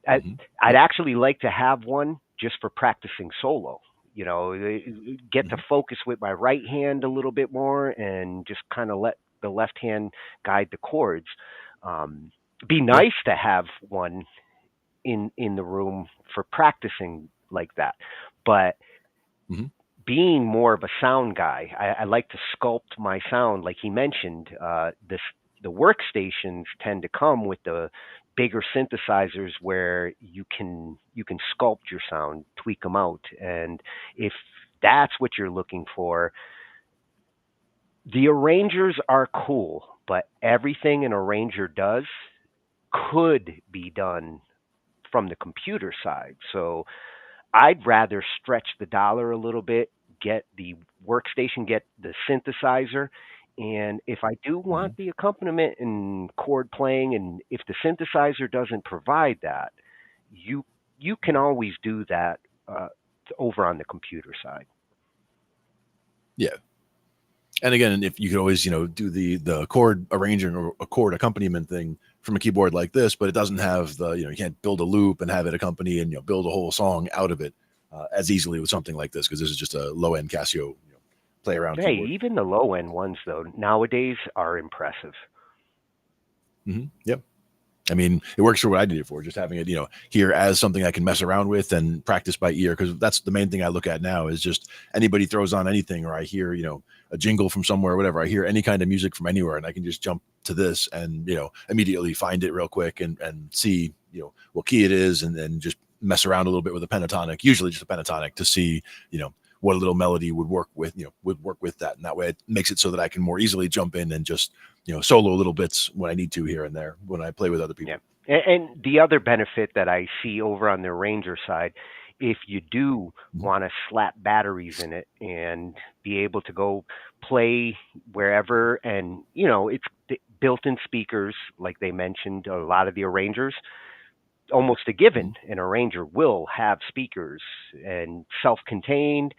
I'd actually like to have one just for practicing solo. Get to focus with my right hand a little bit more and just kind of let the left hand guide the chords. Be nice to have one in the room for practicing like that. But being more of a sound guy, I like to sculpt my sound. Like he mentioned, the workstations tend to come with the bigger synthesizers where you can sculpt your sound, tweak them out. And if that's what you're looking for, the arrangers are cool, but everything an arranger does could be done from the computer side. So I'd rather stretch the dollar a little bit, get the workstation, get the synthesizer. And if I do want the accompaniment and chord playing, and if the synthesizer doesn't provide that, you can always do that over on the computer side. Yeah. And again, if you could always, do the chord arranging or a chord accompaniment thing from a keyboard like this, but it doesn't have the, you can't build a loop and have it accompany and, build a whole song out of it as easily with something like this, because this is just a low-end Casio play around Hey, keyboard. even the low end ones though nowadays are impressive. Yep. I mean, it works for what I did it for, just having it, here as something I can mess around with and practice by ear. Cause that's the main thing I look at now is just anybody throws on anything, or I hear, a jingle from somewhere or whatever. I hear any kind of music from anywhere and I can just jump to this and, immediately find it real quick and see, what key it is and then just mess around a little bit with a pentatonic, usually just a pentatonic to see, what a little melody would work with, that. And that way it makes it so that I can more easily jump in and just, solo little bits when I need to here and there when I play with other people. Yeah. And the other benefit that I see over on the Ranger side, if you do want to slap batteries in it and be able to go play wherever, and, it's built-in speakers, like they mentioned, a lot of the arrangers, almost a given, an arranger will have speakers and self-contained.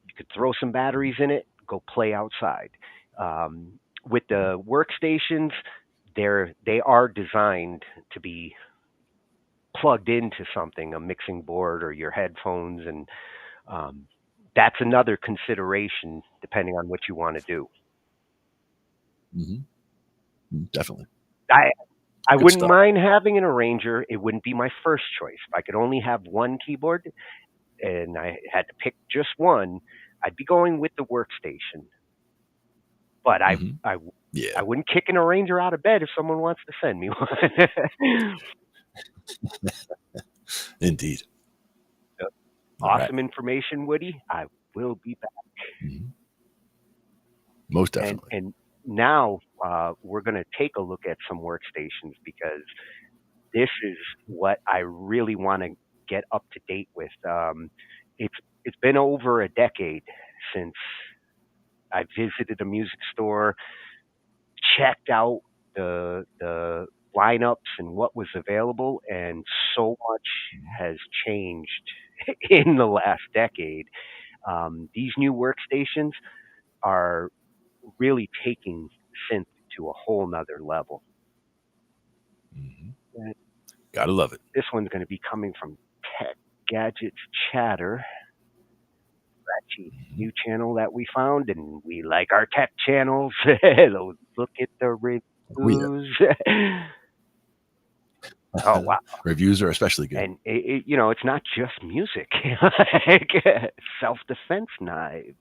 You could throw some batteries in it, go play outside. With the workstations, they are designed to be plugged into something, a mixing board or your headphones, and that's another consideration depending on what you want to do. Definitely. I Good wouldn't stuff. mind having an arranger. It wouldn't be my first choice. If I could only have one keyboard and I had to pick just one, I'd be going with the Workstation. But I wouldn't kick an arranger out of bed if someone wants to send me one. Indeed. Awesome information, Woody. I will be back. Most definitely. And now we're going to take a look at some workstations, because this is what I really want to get up to date with. It's been over a decade since I visited a music store, checked out the lineups and what was available, and so much has changed in the last decade. These new workstations are really taking synth to a whole nother level. Gotta love it. This one's going to be coming from Tech Gadgets Chatter, new channel that we found, and we like our tech channels. Look at the reviews. Oh wow, reviews are especially good. And it's not just music, like self-defense knives,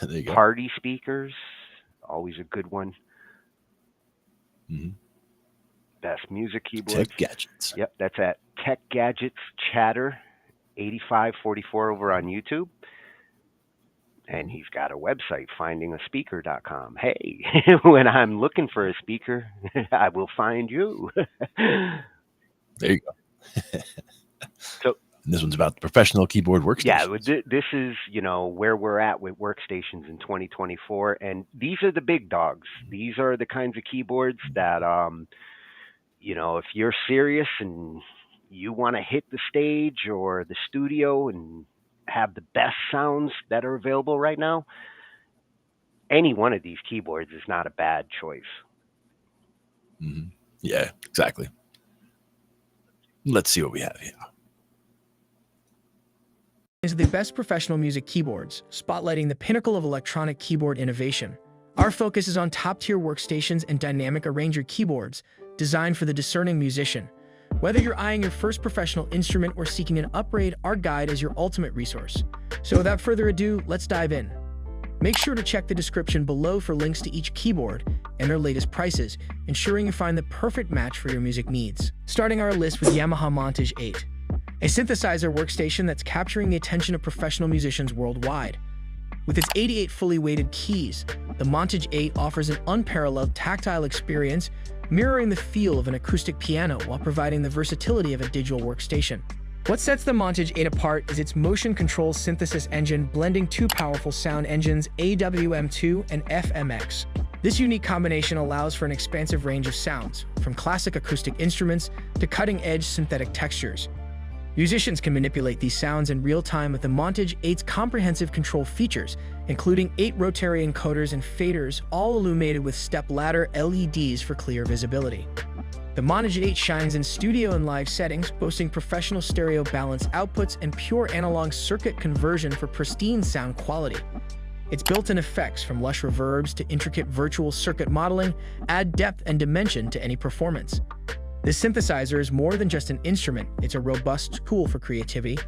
There you go. party speakers, always a good one. Best music keyboards. Tech Gadgets. Yep, that's at Tech Gadgets Chatter 8544 over on YouTube. And he's got a website, findingaspeaker.com. Hey, when I'm looking for a speaker, I will find you. There you go. So, and this one's about the professional keyboard workstations. Yeah, this is, where we're at with workstations in 2024. And these are the big dogs. These are the kinds of keyboards that, if you're serious and you want to hit the stage or the studio and have the best sounds that are available right now, any one of these keyboards is not a bad choice. Yeah, exactly. Let's see what we have here. Is the best professional music keyboards, spotlighting the pinnacle of electronic keyboard innovation. Our focus is on top-tier workstations and dynamic arranger keyboards designed for the discerning musician. Whether you're eyeing your first professional instrument or seeking an upgrade, our guide is your ultimate resource. So without further ado, let's dive in. Make sure to check the description below for links to each keyboard and their latest prices, ensuring you find the perfect match for your music needs. Starting our list with Yamaha Montage 8, a synthesizer workstation that's capturing the attention of professional musicians worldwide. With its 88 fully weighted keys, the Montage 8 offers an unparalleled tactile experience, mirroring the feel of an acoustic piano while providing the versatility of a digital workstation. What sets the Montage 8 apart is its motion control synthesis engine, blending two powerful sound engines, AWM2 and FMX. This unique combination allows for an expansive range of sounds, from classic acoustic instruments to cutting-edge synthetic textures. Musicians can manipulate these sounds in real time with the Montage 8's comprehensive control features, including 8 rotary encoders and faders, all illuminated with step-ladder LEDs for clear visibility. The Montage 8 shines in studio and live settings, boasting professional stereo balance outputs and pure analog circuit conversion for pristine sound quality. Its built-in effects, from lush reverbs to intricate virtual circuit modeling, add depth and dimension to any performance. This synthesizer is more than just an instrument, it's a robust tool for creativity,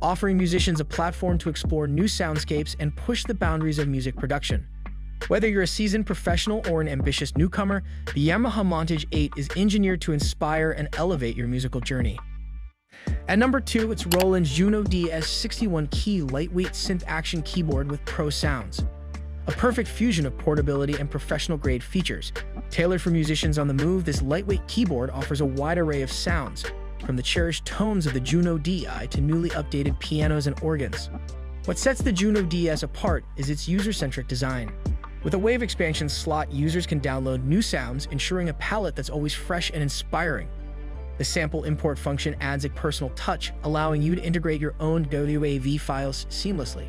offering musicians a platform to explore new soundscapes and push the boundaries of music production. Whether you're a seasoned professional or an ambitious newcomer, the Yamaha Montage 8 is engineered to inspire and elevate your musical journey. At number 2, it's Roland's Juno DS 61-key lightweight synth action keyboard with pro sounds. A perfect fusion of portability and professional-grade features. Tailored for musicians on the move, this lightweight keyboard offers a wide array of sounds, from the cherished tones of the Juno DI to newly updated pianos and organs. What sets the Juno DS apart is its user-centric design. With a wave expansion slot, users can download new sounds, ensuring a palette that's always fresh and inspiring. The sample import function adds a personal touch, allowing you to integrate your own WAV files seamlessly.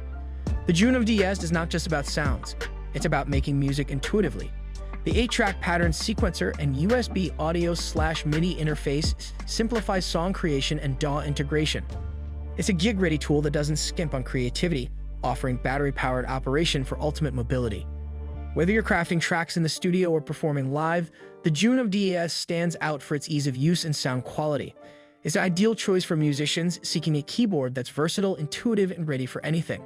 The Juno DS is not just about sounds, it's about making music intuitively. The 8-track pattern sequencer and USB audio/MIDI interface simplifies song creation and DAW integration. It's a gig-ready tool that doesn't skimp on creativity, offering battery-powered operation for ultimate mobility. Whether you're crafting tracks in the studio or performing live, the Juno DS stands out for its ease of use and sound quality. It's an ideal choice for musicians seeking a keyboard that's versatile, intuitive, and ready for anything.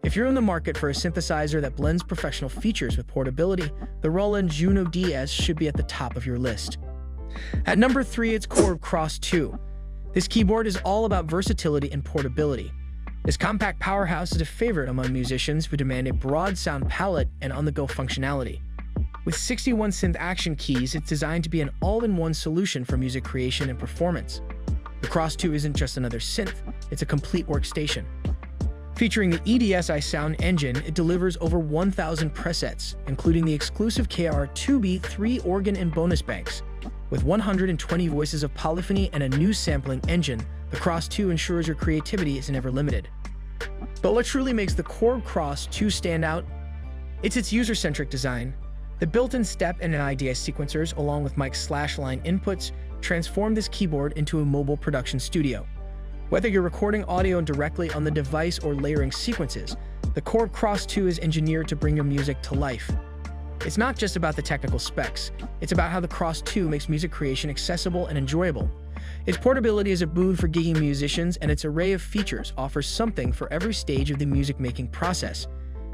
If you're in the market for a synthesizer that blends professional features with portability, the Roland Juno DS should be at the top of your list. At number 3, it's Korg Cross 2. This keyboard is all about versatility and portability. This compact powerhouse is a favorite among musicians who demand a broad sound palette and on-the-go functionality. With 61 synth action keys, it's designed to be an all-in-one solution for music creation and performance. The Cross 2 isn't just another synth, it's a complete workstation. Featuring the EDSI sound engine, it delivers over 1,000 presets, including the exclusive KR2B 3 organ and bonus banks. With 120 voices of polyphony and a new sampling engine, the Cross 2 ensures your creativity is never limited. But what truly makes the Korg Cross 2 stand out? It's its user-centric design. The built-in step and IDI sequencers, along with mic/line inputs, transform this keyboard into a mobile production studio. Whether you're recording audio directly on the device or layering sequences, the Korg Cross 2 is engineered to bring your music to life. It's not just about the technical specs, it's about how the Cross 2 makes music creation accessible and enjoyable. Its portability is a boon for gigging musicians, and its array of features offers something for every stage of the music-making process.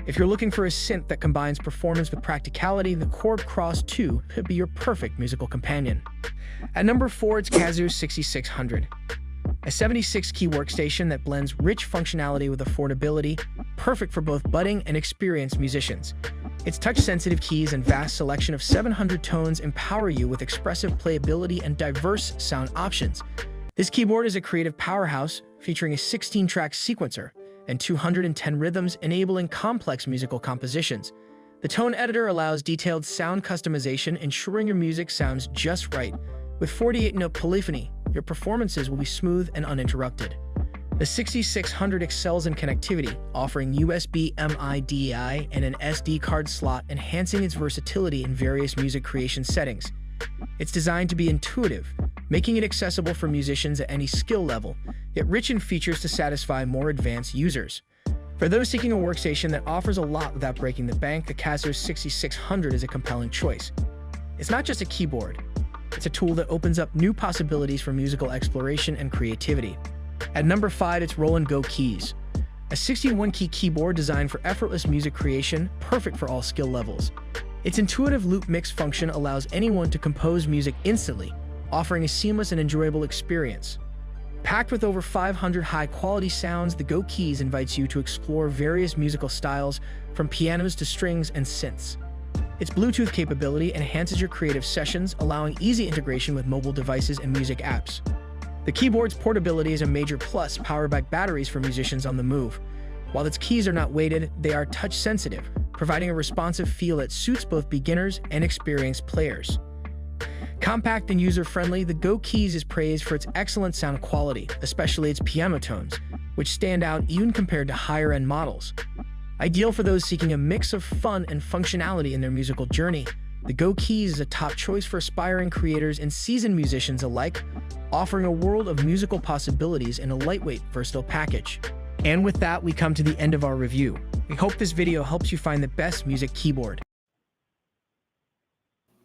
If you're looking for a synth that combines performance with practicality, the Korg Cross 2 could be your perfect musical companion. At number 4, it's Kazoo 6600. A 76-key workstation that blends rich functionality with affordability, perfect for both budding and experienced musicians. Its touch-sensitive keys and vast selection of 700 tones empower you with expressive playability and diverse sound options. This keyboard is a creative powerhouse, featuring a 16-track sequencer and 210 rhythms, enabling complex musical compositions. The tone editor allows detailed sound customization, ensuring your music sounds just right. With 48-note polyphony, your performances will be smooth and uninterrupted. The 6600 excels in connectivity, offering USB MIDI and an SD card slot, enhancing its versatility in various music creation settings. It's designed to be intuitive, making it accessible for musicians at any skill level, yet rich in features to satisfy more advanced users. For those seeking a workstation that offers a lot without breaking the bank, the Kazoo 6600 is a compelling choice. It's not just a keyboard, it's a tool that opens up new possibilities for musical exploration and creativity. At number 5, it's Roland Go Keys. A 61-key keyboard designed for effortless music creation, perfect for all skill levels. Its intuitive loop mix function allows anyone to compose music instantly, offering a seamless and enjoyable experience. Packed with over 500 high-quality sounds, the Go Keys invites you to explore various musical styles, from pianos to strings and synths. Its Bluetooth capability enhances your creative sessions, allowing easy integration with mobile devices and music apps. The keyboard's portability is a major plus, powered by batteries for musicians on the move. While its keys are not weighted, they are touch-sensitive, providing a responsive feel that suits both beginners and experienced players. Compact and user-friendly, the Go Keys is praised for its excellent sound quality, especially its piano tones, which stand out even compared to higher-end models. Ideal for those seeking a mix of fun and functionality in their musical journey, The Go Keys is a top choice for aspiring creators and seasoned musicians alike, offering a world of musical possibilities in a lightweight, versatile package. And with that, we come to the end of our review. We hope this video helps you find the best music keyboard.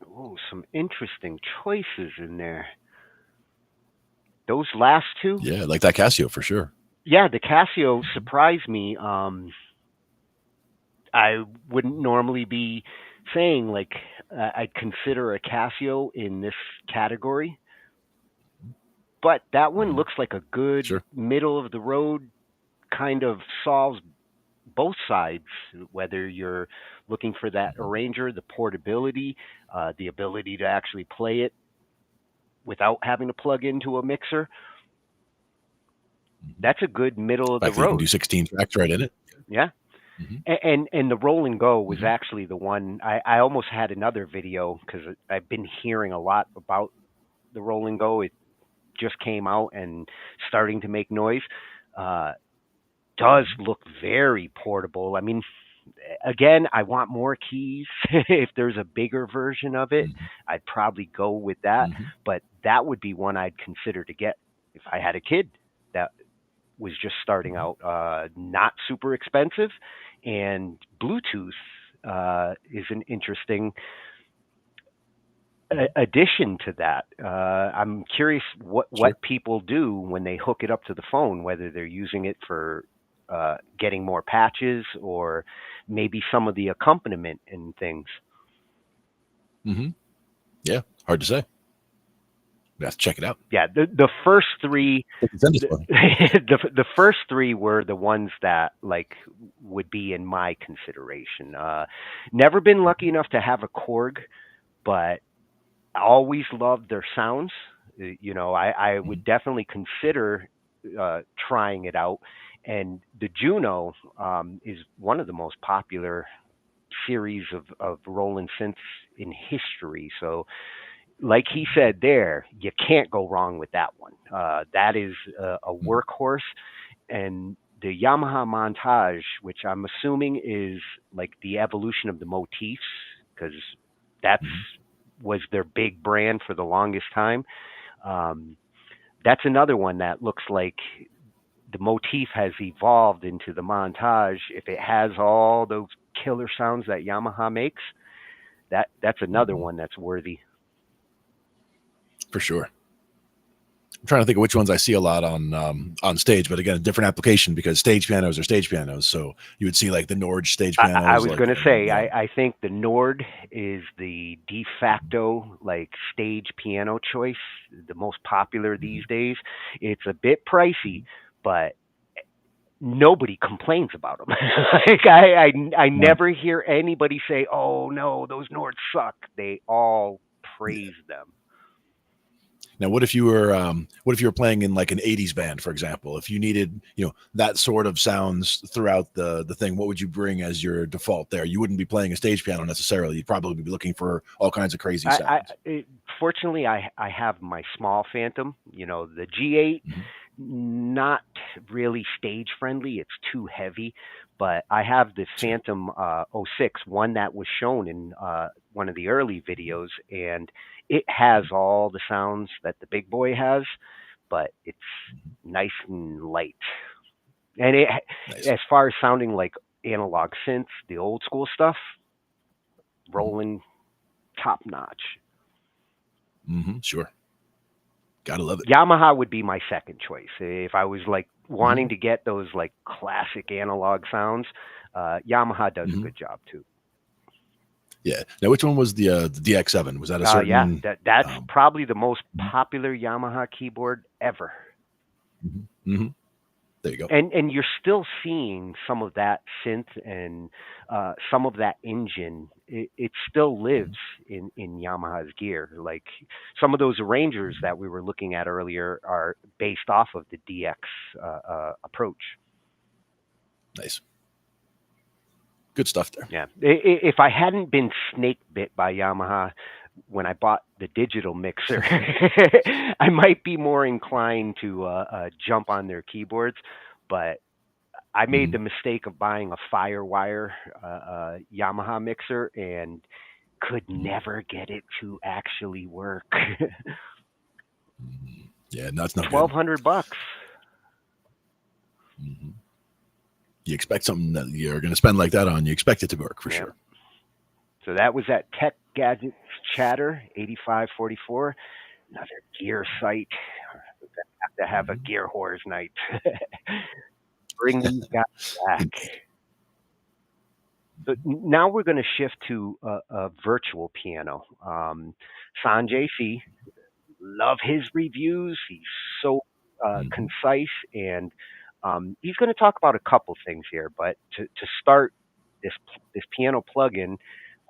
Oh, some interesting choices in there. Those last two? Yeah, like that Casio for sure. Yeah, the Casio surprised me. I wouldn't normally be saying like I'd consider a Casio in this category, but that one looks like a good middle of the road, kind of solves both sides, whether you're looking for that arranger, the portability, the ability to actually play it without having to plug into a mixer. That's a good middle of the road. You can do 16 tracks right in it. Yeah. And the roll and go was actually the one I almost had another video because I've been hearing a lot about the roll and go. It just came out and starting to make noise. Does look very portable. I mean, again, I want more keys. If there's a bigger version of it, I'd probably go with that. But that would be one I'd consider to get if I had a kid that was just starting out. Not super expensive. And Bluetooth is an interesting addition to that. I'm curious what people do when they hook it up to the phone, whether they're using it for getting more patches or maybe some of the accompaniment and things. Yeah, hard to say. We have to check it out. Yeah, the first three, the first three were the ones that like would be in my consideration. Never been lucky enough to have a Korg, but I always loved their sounds. You know, I would definitely consider trying it out. And the Juno is one of the most popular series of Roland synths in history. So, like he said there, you can't go wrong with that one. That is a workhorse. And the Yamaha Montage, which I'm assuming is like the evolution of the motifs, because that's was their big brand for the longest time. That's another one that looks like the motif has evolved into the Montage. If it has all those killer sounds that Yamaha makes, that's another one that's worthy. For sure. I'm trying to think of which ones I see a lot on stage, but again, a different application because stage pianos are stage pianos. So you would see like the Nord stage pianos. I was going to say, I think the Nord is the de facto like stage piano choice, the most popular these days. It's a bit pricey, but nobody complains about them. Like I never hear anybody say, "Oh no, those Nords suck." They all praise them. Now, what if you were playing in like an 80s band, for example? If you needed, that sort of sounds throughout the thing, what would you bring as your default there? You wouldn't be playing a stage piano necessarily. You'd probably be looking for all kinds of crazy sounds. Fortunately, I have my small Phantom, the G8, not really stage friendly. It's too heavy, but I have the Phantom 06, one that was shown in one of the early videos, and it has all the sounds that the big boy has, but it's nice and light. And as far as sounding like analog synths, the old school stuff, Roland, top notch. Sure. Gotta love it. Yamaha would be my second choice. If I was like wanting to get those like classic analog sounds, Yamaha does a good job too. Yeah. Now, which one was the DX7? Was that a certain? Yeah, that's probably the most popular Yamaha keyboard ever. There you go. And you're still seeing some of that synth and some of that engine. It still lives in Yamaha's gear. Like some of those arrangers that we were looking at earlier are based off of the DX approach. Nice. Good stuff there. Yeah. If I hadn't been snake bit by Yamaha when I bought the digital mixer, I might be more inclined to jump on their keyboards. But I made the mistake of buying a Firewire Yamaha mixer, and could never get it to actually work. Yeah, no, it's not good. $1,200. Mhm. You expect something that you're going to spend like that on, you expect it to work for Yeah. sure. So that was at Tech Gadgets Chatter 8544. Another gear site. Have to have a gear whores night. Bring these guys back. So now we're going to shift to a virtual piano. Sanjay C. Love his reviews. He's so concise, and he's going to talk about a couple things here. But to start this piano plugin,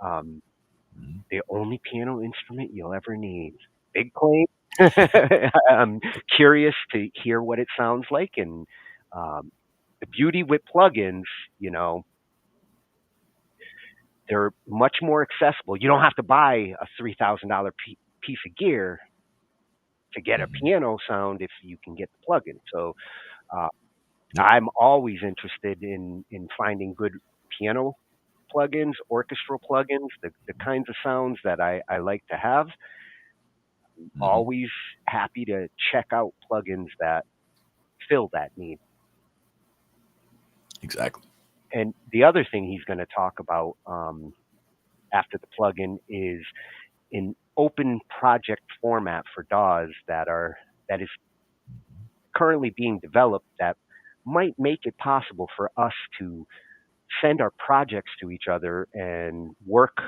the only piano instrument you'll ever need. Big claim. I'm curious to hear what it sounds like, and the beauty with plugins, you know, they're much more accessible. You don't have to buy a $3,000 piece of gear to get a piano sound if you can get the plugin. So I'm always interested in finding good piano plugins, orchestral plugins, the kinds of sounds that I like to have. Always happy to check out plugins that fill that need. Exactly. And the other thing he's going to talk about after the plugin is an open project format for DAWs that is currently being developed that might make it possible for us to send our projects to each other and work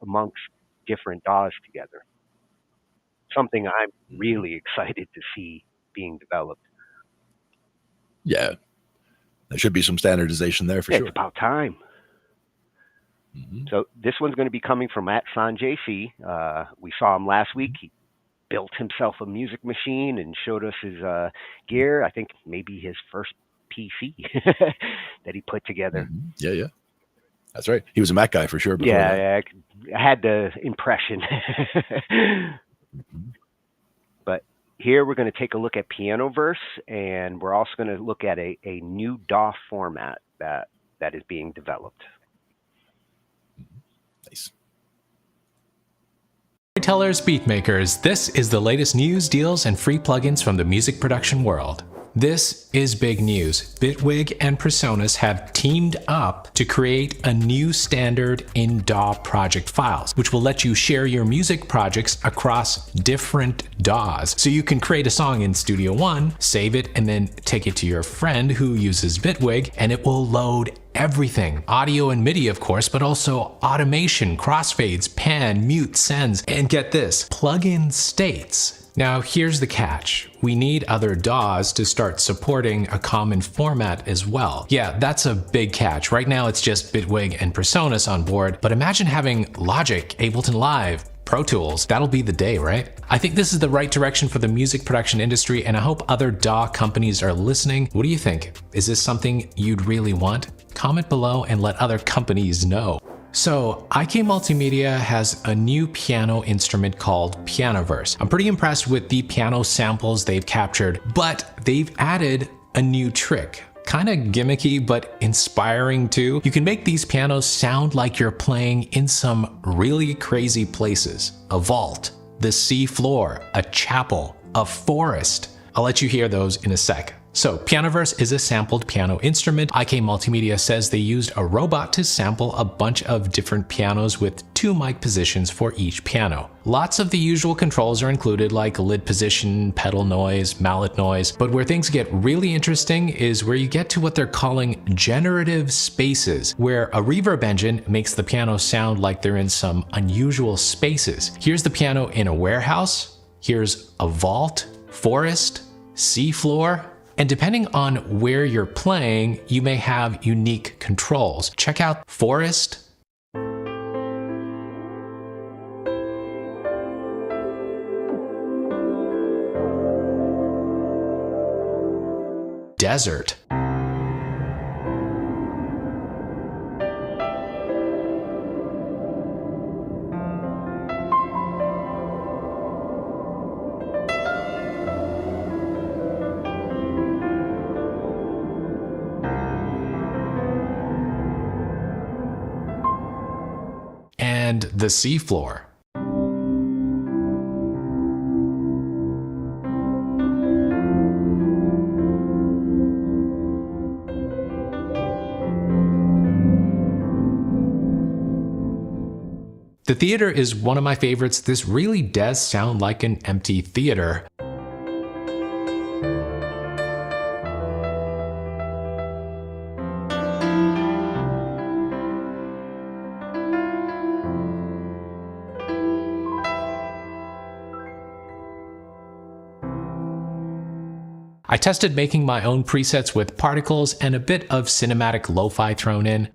amongst different DAWs together. Something I'm really excited to see being developed. Yeah. There should be some standardization there for sure. It's about time. So this one's going to be coming from @Sanjay C. We saw him last week. He built himself a music machine and showed us his gear. I think maybe his first PC that he put together. Yeah. That's right. He was a Mac guy for sure. Yeah, I had the impression. But here we're going to take a look at Pianoverse, and we're also going to look at a new DAW format that is being developed. Nice. Storytellers, beatmakers, this is the latest news, deals, and free plugins from the music production world. This is big news. Bitwig and Presonus have teamed up to create a new standard in DAW project files, which will let you share your music projects across different DAWs. So you can create a song in Studio One, save it, and then take it to your friend who uses Bitwig, and it will load everything. Audio and MIDI, of course, but also automation, crossfades, pan, mute, sends, and get this, plugin states. Now, here's the catch. We need other DAWs to start supporting a common format as well. Yeah, that's a big catch. Right now, it's just Bitwig and Presonus on board, but imagine having Logic, Ableton Live, Pro Tools. That'll be the day, right? I think this is the right direction for the music production industry, and I hope other DAW companies are listening. What do you think? Is this something you'd really want? Comment below and let other companies know. So, IK Multimedia has a new piano instrument called Pianoverse. I'm pretty impressed with the piano samples they've captured, but they've added a new trick. Kind of gimmicky, but inspiring too. You can make these pianos sound like you're playing in some really crazy places. A vault, the sea floor, a chapel, a forest. I'll let you hear those in a sec. So, Pianoverse is a sampled piano instrument. IK Multimedia says they used a robot to sample a bunch of different pianos with 2 mic positions for each piano. Lots of the usual controls are included, like lid position, pedal noise, mallet noise, but where things get really interesting is where you get to what they're calling generative spaces, where a reverb engine makes the piano sound like they're in some unusual spaces. Here's the piano in a warehouse, here's a vault, forest, seafloor, and depending on where you're playing, you may have unique controls. Check out Forest, Desert, and the seafloor. The theater is one of my favorites. This really does sound like an empty theater. I tested making my own presets with particles and a bit of cinematic lo-fi thrown in.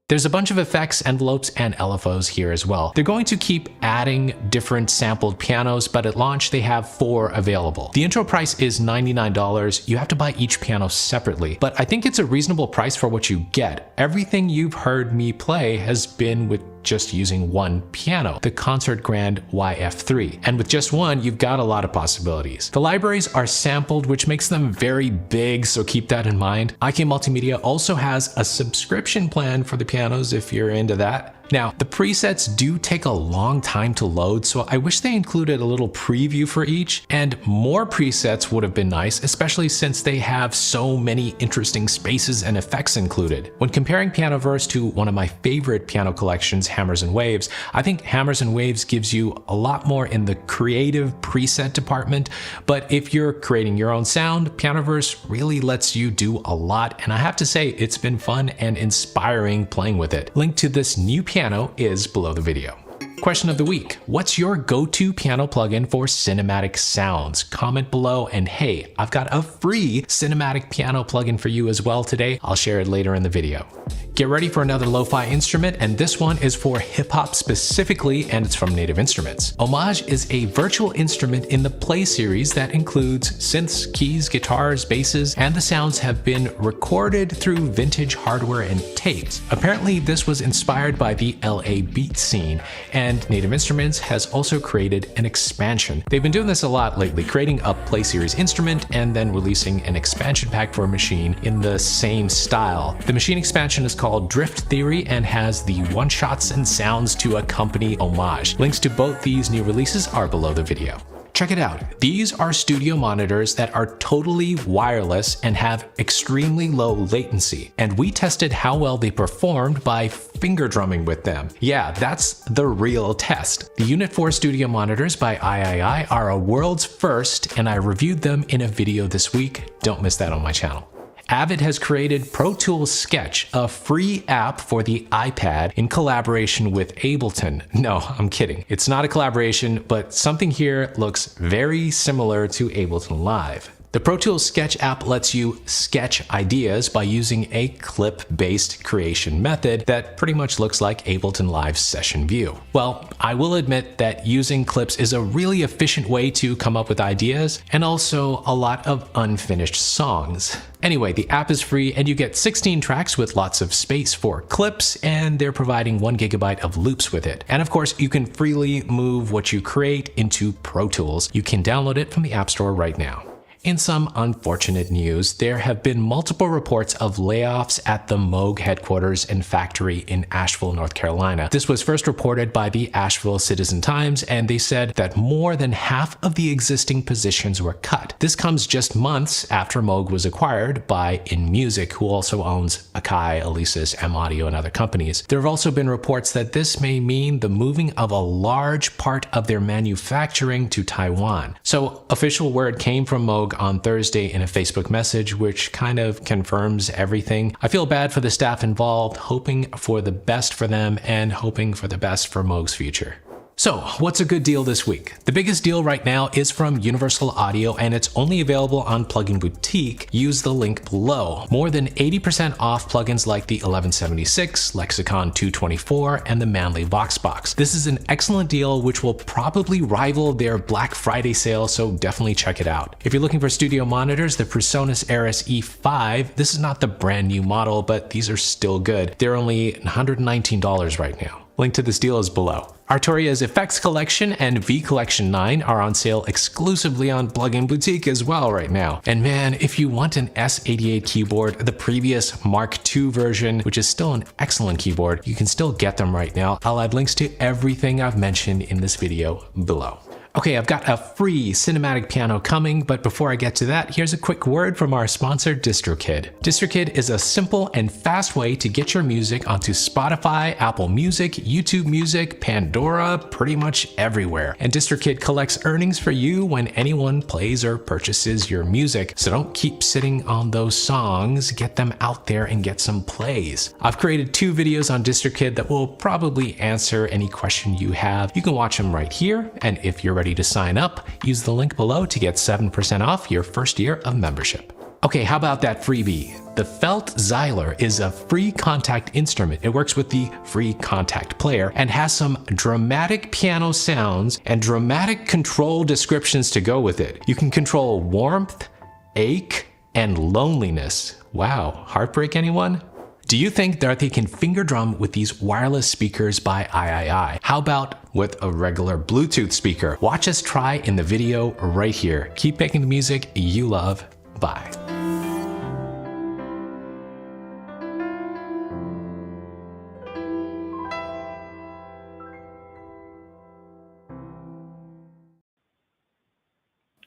There's a bunch of effects, envelopes, and LFOs here as well. They're going to keep adding different sampled pianos, but at launch they have 4 available. The intro price is $99. You have to buy each piano separately, but I think it's a reasonable price for what you get. Everything you've heard me play has been with just using one piano, the Concert Grand YF3. And with just one, you've got a lot of possibilities. The libraries are sampled, which makes them very big, so keep that in mind. IK Multimedia also has a subscription plan for the pianos if you're into that. Now, the presets do take a long time to load, so I wish they included a little preview for each, and more presets would have been nice, especially since they have so many interesting spaces and effects included. When comparing Pianoverse to one of my favorite piano collections, Hammers and Waves, I think Hammers and Waves gives you a lot more in the creative preset department, but if you're creating your own sound, Pianoverse really lets you do a lot, and I have to say, it's been fun and inspiring playing with it. Link to this new piano is below the video. Question of the week: what's your go-to piano plugin for cinematic sounds? Comment below, and hey, I've got a free cinematic piano plugin for you as well today. I'll share it later in the video. Get ready for another lo-fi instrument, and this one is for hip-hop specifically, and it's from Native Instruments. Homage is a virtual instrument in the Play series that includes synths, keys, guitars, basses, and the sounds have been recorded through vintage hardware and tapes. Apparently, this was inspired by the LA beat scene, and Native Instruments has also created an expansion. They've been doing this a lot lately, creating a Play series instrument and then releasing an expansion pack for a machine in the same style. The machine expansion is called Drift Theory and has the one-shots and sounds to accompany Homage. Links to both these new releases are below the video. Check it out. These are studio monitors that are totally wireless and have extremely low latency. And we tested how well they performed by finger drumming with them. Yeah, that's the real test. The Unit 4 studio monitors by III are a world's first, and I reviewed them in a video this week. Don't miss that on my channel. Avid has created Pro Tools Sketch, a free app for the iPad in collaboration with Ableton. No, I'm kidding. It's not a collaboration, but something here looks very similar to Ableton Live. The Pro Tools Sketch app lets you sketch ideas by using a clip-based creation method that pretty much looks like Ableton Live's session view. Well, I will admit that using clips is a really efficient way to come up with ideas and also a lot of unfinished songs. Anyway, the app is free and you get 16 tracks with lots of space for clips, and they're providing 1 GB of loops with it. And of course, you can freely move what you create into Pro Tools. You can download it from the App Store right now. In some unfortunate news, there have been multiple reports of layoffs at the Moog headquarters and factory in Asheville, North Carolina. This was first reported by the Asheville Citizen-Times, and they said that more than half of the existing positions were cut. This comes just months after Moog was acquired by InMusic, who also owns Akai, Alesis, M-Audio, and other companies. There have also been reports that this may mean the moving of a large part of their manufacturing to Taiwan. So official word came from Moog on Thursday in a Facebook message, which kind of confirms everything. I feel bad for the staff involved, hoping for the best for them and hoping for the best for Moog's future. So, what's a good deal this week? The biggest deal right now is from Universal Audio, and it's only available on Plugin Boutique. Use the link below. More than 80% off plugins like the 1176, Lexicon 224, and the Manley VoxBox. This is an excellent deal which will probably rival their Black Friday sale, so definitely check it out. If you're looking for studio monitors, the PreSonus Aris E5, this is not the brand new model, but these are still good. They're only $119 right now. Link to this deal is below. Artoria's Effects Collection and V Collection 9 are on sale exclusively on Plugin Boutique as well right now. And man, if you want an S88 keyboard, the previous Mark II version, which is still an excellent keyboard, you can still get them right now. I'll add links to everything I've mentioned in this video below. Okay, I've got a free cinematic piano coming, but before I get to that, here's a quick word from our sponsor, DistroKid. DistroKid is a simple and fast way to get your music onto Spotify, Apple Music, YouTube Music, Pandora, pretty much everywhere. And DistroKid collects earnings for you when anyone plays or purchases your music. So don't keep sitting on those songs, get them out there and get some plays. I've created 2 videos on DistroKid that will probably answer any question you have. You can watch them right here, and if you're ready to sign up, use the link below to get 7% off your first year of membership. Okay, how about that freebie? The Felt Xyler is a free contact instrument. It works with the free contact player and has some dramatic piano sounds and dramatic control descriptions to go with it. You can control warmth, ache, and loneliness. Wow, heartbreak anyone? Do you think that they can finger drum with these wireless speakers by III? How about with a regular Bluetooth speaker? Watch us try in the video right here. Keep making the music you love. Bye.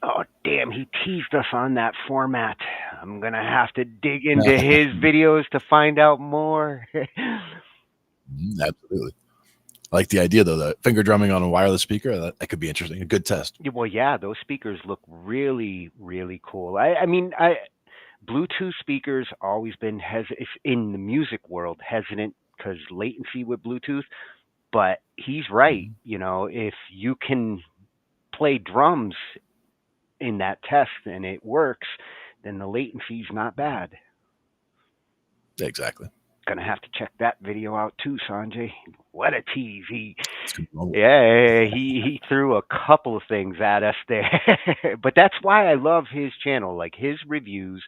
Oh, damn, he teased us on that format. I'm going to have to dig into his videos to find out more. Absolutely. I like the idea, though, that finger drumming on a wireless speaker, that could be interesting. A good test. Well, yeah, those speakers look really, really cool. Bluetooth speakers always been in the music world hesitant because latency with Bluetooth. But he's right. You know, if you can play drums in that test and it works, then the latency's not bad. Exactly. Gonna have to check that video out too, Sanjay. What a tease. He threw a couple of things at us there. But that's why I love his channel. Like his reviews,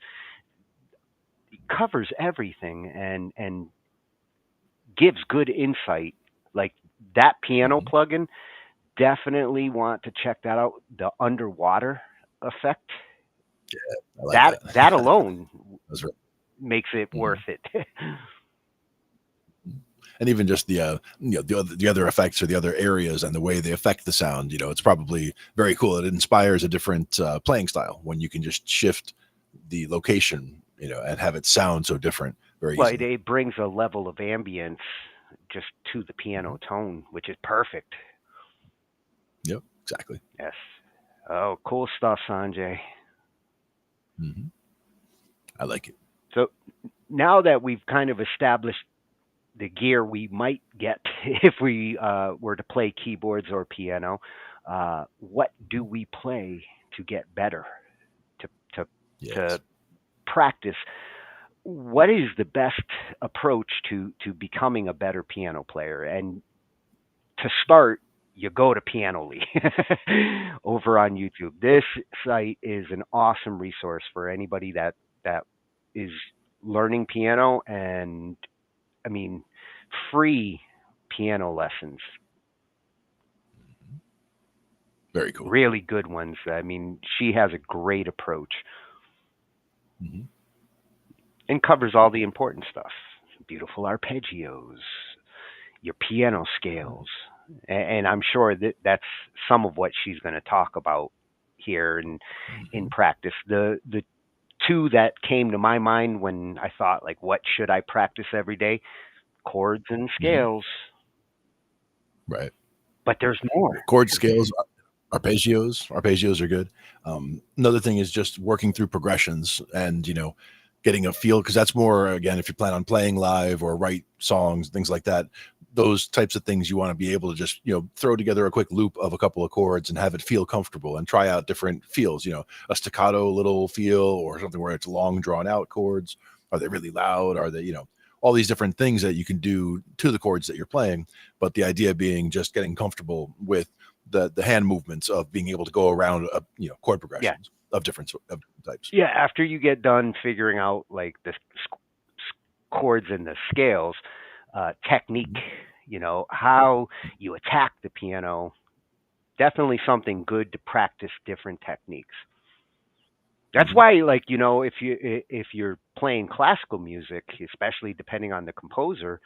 he covers everything and gives good insight. Like that piano plugin, definitely want to check that out. The underwater effect. Yeah, I like that alone That's right. makes it worth it. And even just the other effects or the other areas and the way they affect the sound, it's probably very cool. It inspires a different playing style when you can just shift the location, and have it sound so different very easily. It brings a level of ambience just to the piano tone, which is perfect. Yep, exactly. Yes. Oh, cool stuff, Sanjay. Mm-hmm. I like it. So now that we've kind of established the gear we might get if we were to play keyboards or piano, what do we play to get better, to practice? What is the best approach to becoming a better piano player? And to start, you go to Pianoly over on YouTube. This site is an awesome resource for anybody that is learning piano, and free piano lessons. Very cool. Really good ones. She has a great approach. Mm-hmm. And covers all the important stuff. Beautiful arpeggios, your piano scales. And I'm sure that's some of what she's going to talk about here in practice. The 2 that came to my mind when I thought, like, what should I practice every day? Chords and scales. Right. But there's more. Chord scales, arpeggios. Arpeggios are good. Another thing is just working through progressions and, getting a feel, because that's more, again, if you plan on playing live or write songs, things like that, those types of things you want to be able to just, throw together a quick loop of a couple of chords and have it feel comfortable and try out different feels, a staccato little feel or something where it's long drawn out chords. Are they really loud? Are they, all these different things that you can do to the chords that you're playing. But the idea being just getting comfortable with the hand movements of being able to go around, chord progressions of different types. Yeah. After you get done figuring out like the chords and the scales, technique, how you attack the piano, definitely something good to practice different techniques. That's why, like, if you're playing classical music, especially depending on the composer,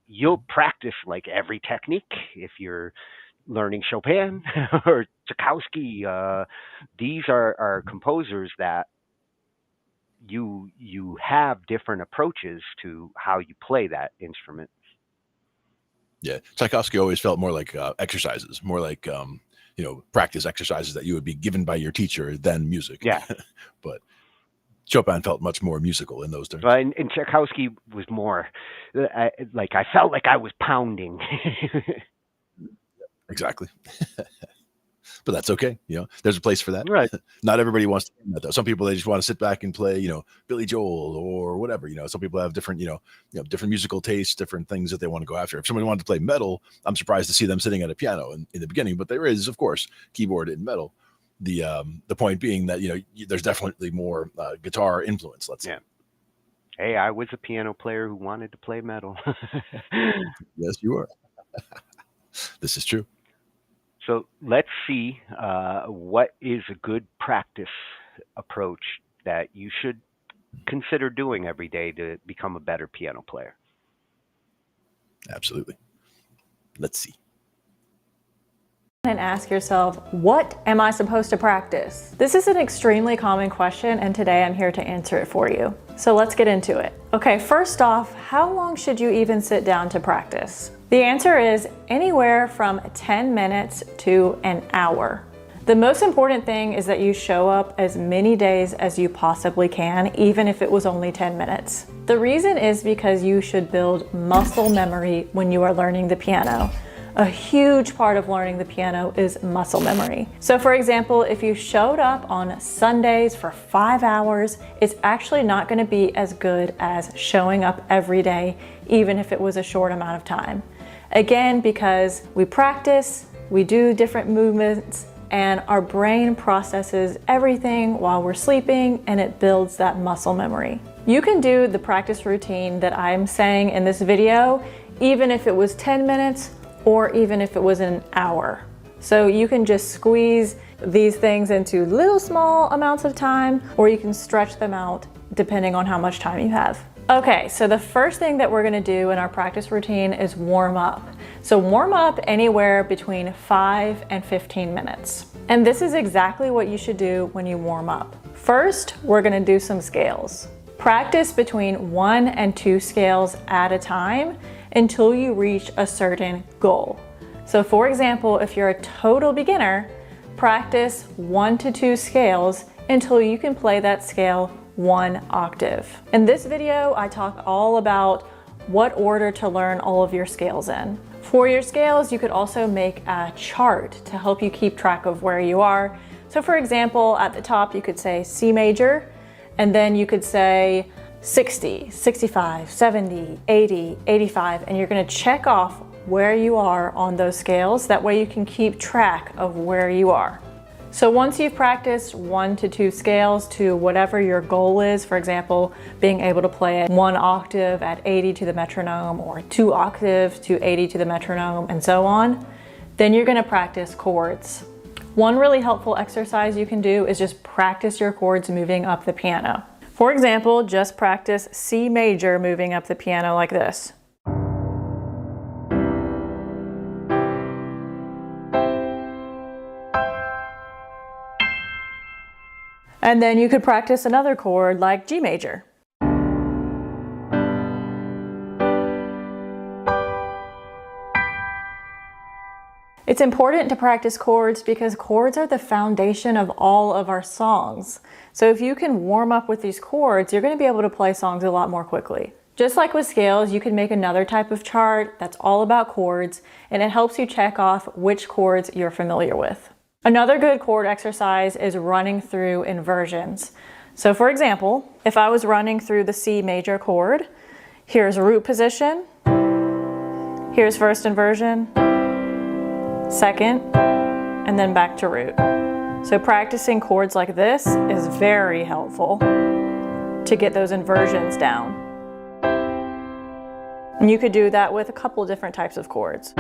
you'll practice like every technique. If you're learning Chopin or Tchaikovsky, these are composers that you have different approaches to how you play that instrument. Yeah, Tchaikovsky always felt more like exercises, more like practice exercises that you would be given by your teacher than music. Yeah. But Chopin felt much more musical in those terms. And Tchaikovsky was more like I felt like I was pounding. Exactly. But that's okay. There's a place for that. Right. Not everybody wants to do that though. Some people, they just want to sit back and play, Billy Joel or whatever. Some people have different, different musical tastes, different things that they want to go after. If somebody wanted to play metal, I'm surprised to see them sitting at a piano in the beginning, but there is, of course, keyboard in metal. The point being that, there's definitely more guitar influence, let's say. Hey, I was a piano player who wanted to play metal. Yes, you are. This is true. So let's see what is a good practice approach that you should consider doing every day to become a better piano player. Absolutely. Let's see. And ask yourself, what am I supposed to practice? This is an extremely common question, and today I'm here to answer it for you. So let's get into it. Okay, first off, how long should you even sit down to practice? The answer is anywhere from 10 minutes to an hour. The most important thing is that you show up as many days as you possibly can, even if it was only 10 minutes. The reason is because you should build muscle memory when you are learning the piano. A huge part of learning the piano is muscle memory. So for example, if you showed up on Sundays for 5 hours, it's actually not going to be as good as showing up every day, even if it was a short amount of time. Again, because we practice, we do different movements, and our brain processes everything while we're sleeping, and it builds that muscle memory. You can do the practice routine that I'm saying in this video, even if it was 10 minutes or even if it was an hour. So you can just squeeze these things into little small amounts of time, or you can stretch them out depending on how much time you have. Okay, so the first thing that we're gonna do in our practice routine is warm up. So warm up anywhere between 5 and 15 minutes. And this is exactly what you should do when you warm up. First, we're gonna do some scales. Practice between 1 and 2 scales at a time until you reach a certain goal. So for example, if you're a total beginner, practice 1 to 2 scales until you can play that scale 1 octave. In this video, I talk all about what order to learn all of your scales in. For your scales, you could also make a chart to help you keep track of where you are. So for example, at the top, you could say C major, and then you could say 60, 65, 70, 80, 85, and you're gonna check off where you are on those scales. That way you can keep track of where you are. So once you've practiced 1 to 2 scales to whatever your goal is, for example, being able to play 1 octave at 80 to the metronome, or 2 octaves to 80 to the metronome, and so on, then you're gonna practice chords. One really helpful exercise you can do is just practice your chords moving up the piano. For example, just practice C major moving up the piano like this. And then you could practice another chord like G major. It's important to practice chords because chords are the foundation of all of our songs. So if you can warm up with these chords, you're going to be able to play songs a lot more quickly. Just like with scales, you can make another type of chart that's all about chords, and it helps you check off which chords you're familiar with. Another good chord exercise is running through inversions. So for example, if I was running through the C major chord, here's root position, here's first inversion, second, and then back to root. So practicing chords like this is very helpful to get those inversions down. And you could do that with a couple different types of chords.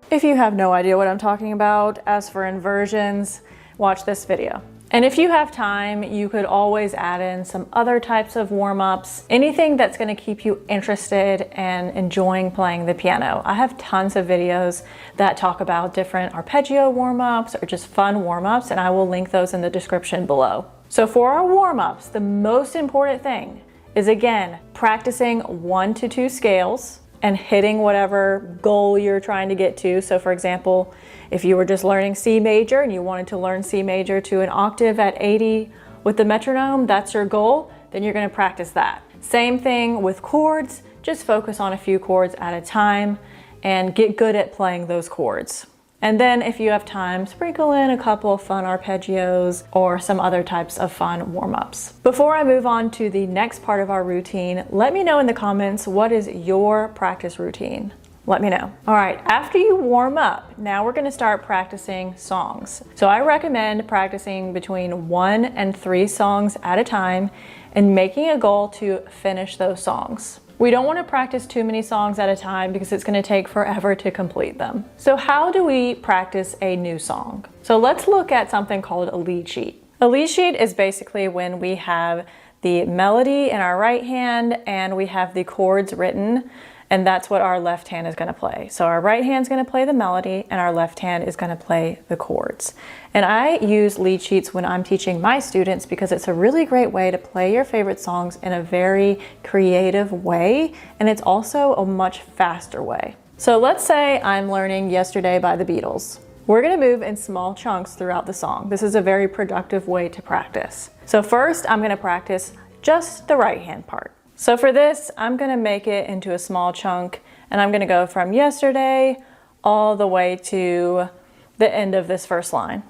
If you have no idea what I'm talking about, as for inversions, watch this video. And if you have time, you could always add in some other types of warm-ups, anything that's going to keep you interested and enjoying playing the piano. I have tons of videos that talk about different arpeggio warm-ups or just fun warm-ups, and I will link those in the description below. So for our warm-ups, the most important thing is, again, practicing 1 to 2 scales and hitting whatever goal you're trying to get to. So for example, if you were just learning C major and you wanted to learn C major to an octave at 80 with the metronome, that's your goal, then you're gonna practice that. Same thing with chords, just focus on a few chords at a time and get good at playing those chords. And then if you have time, sprinkle in a couple of fun arpeggios or some other types of fun warm-ups. Before I move on to the next part of our routine, let me know in the comments, what is your practice routine? Let me know. All right, after you warm up, now we're gonna start practicing songs. So I recommend practicing between 1 and 3 songs at a time and making a goal to finish those songs. We don't want to practice too many songs at a time because it's going to take forever to complete them. So how do we practice a new song? So let's look at something called a lead sheet. A lead sheet is basically when we have the melody in our right hand and we have the chords written, and that's what our left hand is going to play. So our right hand is going to play the melody and our left hand is going to play the chords. And I use lead sheets when I'm teaching my students because it's a really great way to play your favorite songs in a very creative way, and it's also a much faster way. So let's say I'm learning Yesterday by the Beatles. We're going to move in small chunks throughout the song. This is a very productive way to practice. So first I'm going to practice just the right hand part. So for this, I'm going to make it into a small chunk, and I'm going to go from Yesterday all the way to the end of this first line.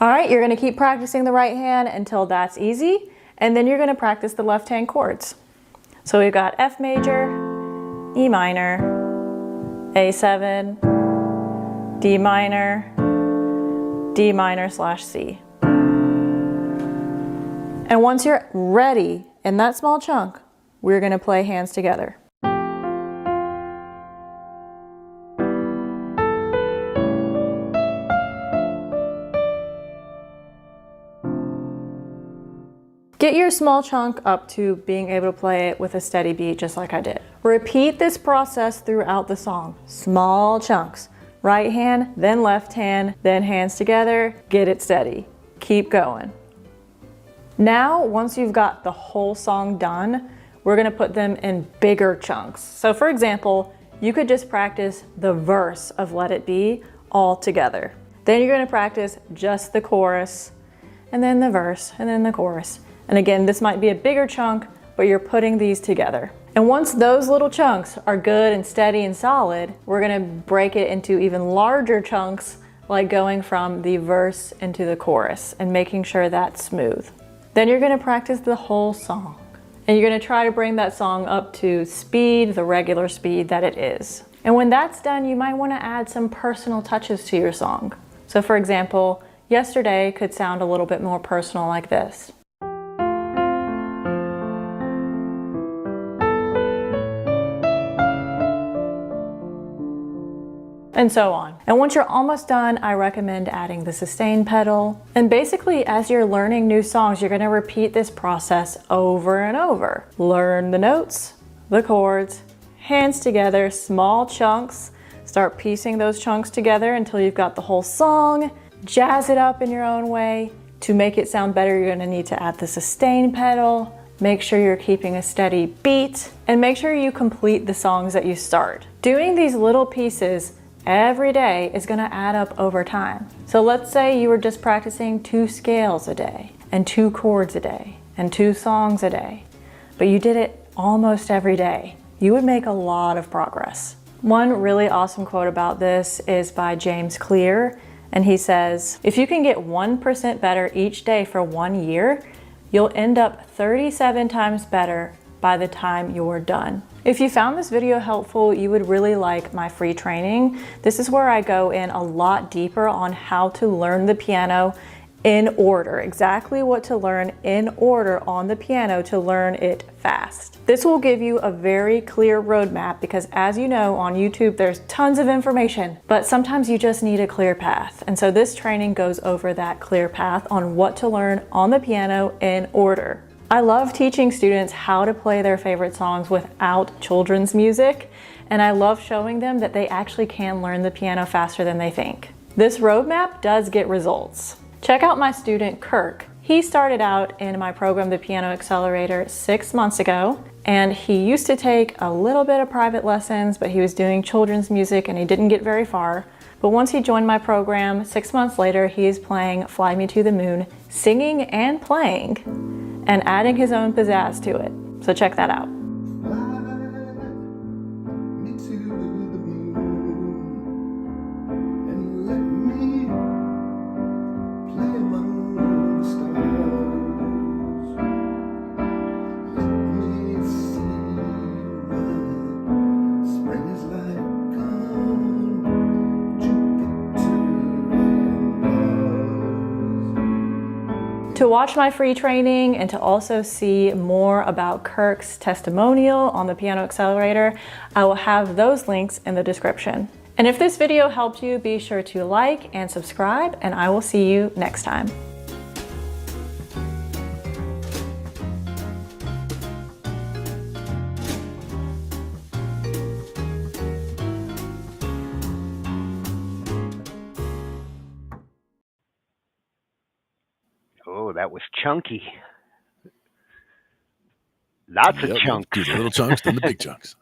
All right, you're going to keep practicing the right hand until that's easy, and then you're going to practice the left hand chords. So we've got F major, E minor, A7, D minor, D minor / C. And once you're ready in that small chunk, we're going to play hands together. Get your small chunk up to being able to play it with a steady beat just like I did. Repeat this process throughout the song. Small chunks. Right hand, then left hand, then hands together, get it steady. Keep going. Now, once you've got the whole song done, we're gonna put them in bigger chunks. So for example, you could just practice the verse of Let It Be all together. Then you're gonna practice just the chorus, and then the verse, and then the chorus. And again, this might be a bigger chunk, but you're putting these together. And once those little chunks are good and steady and solid, we're gonna break it into even larger chunks, like going from the verse into the chorus and making sure that's smooth. Then you're gonna practice the whole song. And you're gonna try to bring that song up to speed, the regular speed that it is. And when that's done, you might wanna add some personal touches to your song. So for example, Yesterday could sound a little bit more personal like this. And so on. And once you're almost done, I recommend adding the sustain pedal. And basically, as you're learning new songs, you're gonna repeat this process over and over. Learn the notes, the chords, hands together, small chunks. Start piecing those chunks together until you've got the whole song. Jazz it up in your own way. To make it sound better, you're gonna need to add the sustain pedal, make sure you're keeping a steady beat, and make sure you complete the songs that you start. Doing these little pieces every day is gonna add up over time. So let's say you were just practicing 2 scales a day, and 2 chords a day, and 2 songs a day, but you did it almost every day. You would make a lot of progress. One really awesome quote about this is by James Clear, and he says, if you can get 1% better each day for 1 year, you'll end up 37 times better by the time you're done. If you found this video helpful, you would really like my free training. This is where I go in a lot deeper on how to learn the piano in order, exactly what to learn in order on the piano to learn it fast. This will give you a very clear roadmap because, as you know, on YouTube there's tons of information, but sometimes you just need a clear path. And so this training goes over that clear path on what to learn on the piano in order. I love teaching students how to play their favorite songs without children's music, and I love showing them that they actually can learn the piano faster than they think. This roadmap does get results. Check out my student Kirk. He started out in my program, the Piano Accelerator, 6 months ago, and he used to take a little bit of private lessons, but he was doing children's music and he didn't get very far. But once he joined my program, 6 months later, he is playing Fly Me to the Moon, singing and playing, and adding his own pizzazz to it. So check that out. To watch my free training and to also see more about Kirk's testimonial on the Piano Accelerator, I will have those links in the description. And if this video helped you, be sure to like and subscribe, and I will see you next time. Oh, that was chunky. Lots of chunks. Do the little chunks, then the big chunks.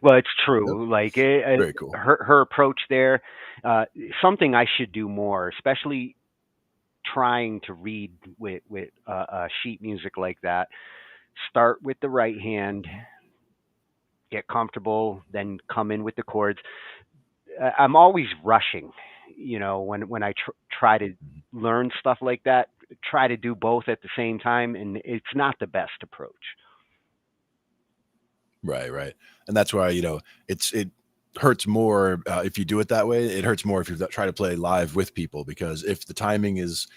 Well, it's true. Yep. Like Very cool. Her approach there, something I should do more, especially trying to read with sheet music like that. Start with the right hand, get comfortable, then come in with the chords. I'm always rushing, you know, when I try to learn stuff like that. Try to do both at the same time, and it's not the best approach. Right. And that's why, you know, it hurts more if you do it that way. It hurts more if you try to play live with people, because if the timing is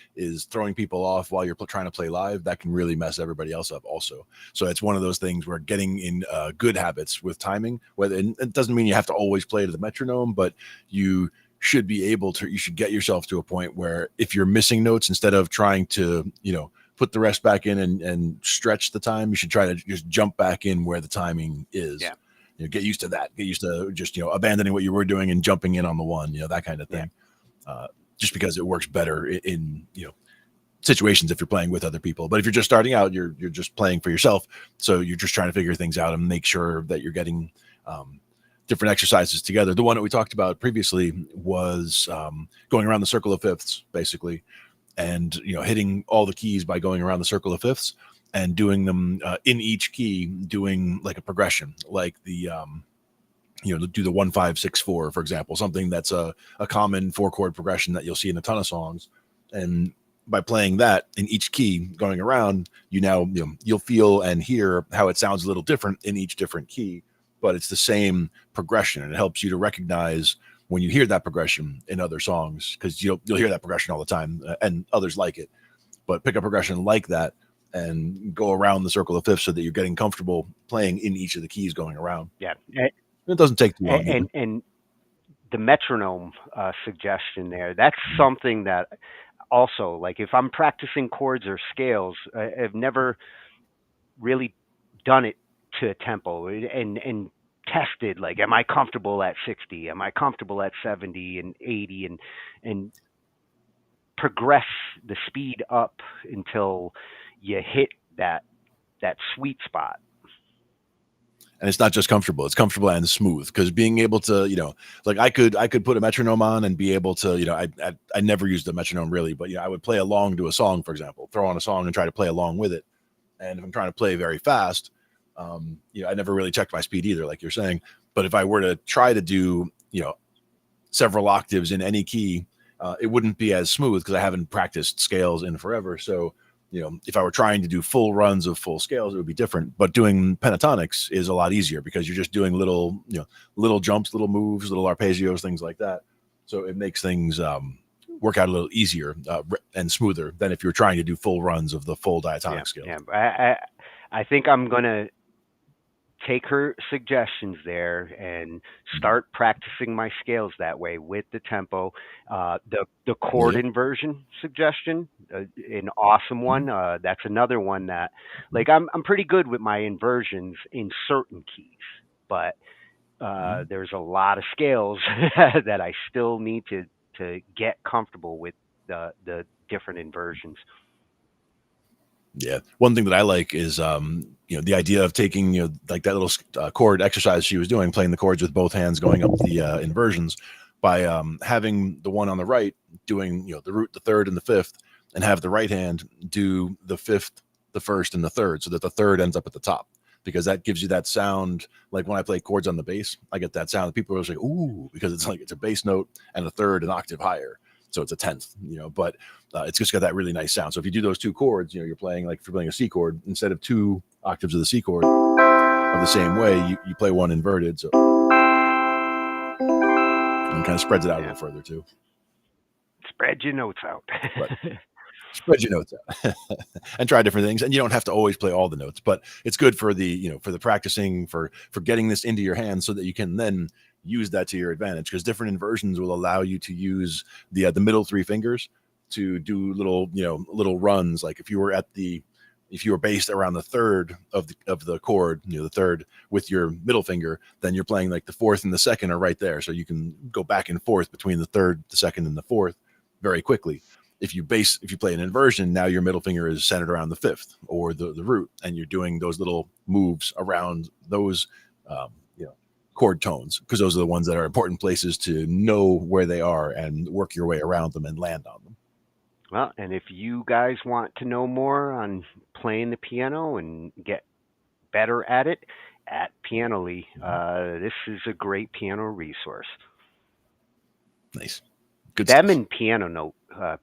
throwing people off while you're trying to play live, that can really mess everybody else up also. So it's one of those things where getting in good habits with timing, and it doesn't mean you have to always play to the metronome, but you should be able to, you should get yourself to a point where if you're missing notes, instead of trying to, you know, put the rest back in and stretch the time, you should try to just jump back in where the timing is. Yeah. You know, get used to that. Get used to just, you know, abandoning what you were doing and jumping in on the one, you know, that kind of thing. Yeah. Just because it works better in, you know, situations if you're playing with other people. But if you're just starting out, you're just playing for yourself. So you're just trying to figure things out and make sure that you're getting different exercises together. The one that we talked about previously was going around the circle of fifths, basically, and, you know, hitting all the keys by going around the circle of fifths and doing them in each key, doing like a progression, like the you know, do the 1 5 6 4, for example, something that's a common 4-chord progression that you'll see in a ton of songs. And by playing that in each key going around, you'll feel and hear how it sounds a little different in each different key, but it's the same progression, and it helps you to recognize when you hear that progression in other songs, because you'll hear that progression all the time and others like it. But pick a progression like that and go around the circle of fifths so that you're getting comfortable playing in each of the keys going around. Yeah. It doesn't take too long. And the metronome suggestion there, that's something that also, like, if I'm practicing chords or scales, I've never really done it to a tempo and tested, like, am I comfortable at 60? Am I comfortable at 70 and 80 and progress the speed up until you hit that that sweet spot. And it's not just comfortable; it's comfortable and smooth. Because being able to, like I could put a metronome on and be able to, I never used a metronome really, but I would play along to a song, for example, throw on a song and try to play along with it. And if I'm trying to play very fast, I never really checked my speed either, like you're saying. But if I were to try to do, several octaves in any key, it wouldn't be as smooth because I haven't practiced scales in forever. So, if I were trying to do full runs of full scales, it would be different. But doing pentatonics is a lot easier because you're just doing little, little jumps, little moves, little arpeggios, things like that. So it makes things work out a little easier and smoother than if you're trying to do full runs of the full diatonic scale. Yeah, I think I'm gonna take her suggestions there and start practicing my scales that way with the tempo. The chord inversion suggestion, an awesome one. That's another one that, like, I'm pretty good with my inversions in certain keys, but there's a lot of scales that I still need to get comfortable with the different inversions. Yeah. One thing that I like is, the idea of taking, like that little chord exercise she was doing, playing the chords with both hands, going up the inversions by having the one on the right doing, the root, the third, and the fifth, and have the right hand do the fifth, the first, and the third, so that the third ends up at the top, because that gives you that sound. Like when I play chords on the bass, I get that sound. People are always like, ooh, because it's like it's a bass note and a third, an octave higher. So it's a tenth, but it's just got that really nice sound. So if you do those two chords, you're playing, like if you're playing a C chord, instead of two octaves of the C chord of the same way, you play one inverted. So and kind of spreads it out a little further too. Spread your notes out. Spread your notes out and try different things. And you don't have to always play all the notes, but it's good for the, for the practicing, for getting this into your hands so that you can then use that to your advantage, because different inversions will allow you to use the middle three fingers to do little, little runs. Like if you were based around the third of the chord, the third with your middle finger, then you're playing like the fourth and the second are right there. So you can go back and forth between the third, the second, and the fourth very quickly. If you play an inversion, now your middle finger is centered around the fifth or the root, and you're doing those little moves around those, chord tones, because those are the ones that are important places to know where they are and work your way around them and land on them. Well, and if you guys want to know more on playing the piano and get better at it, at Pianoly, this is a great piano resource. Nice. Good Them stuff. and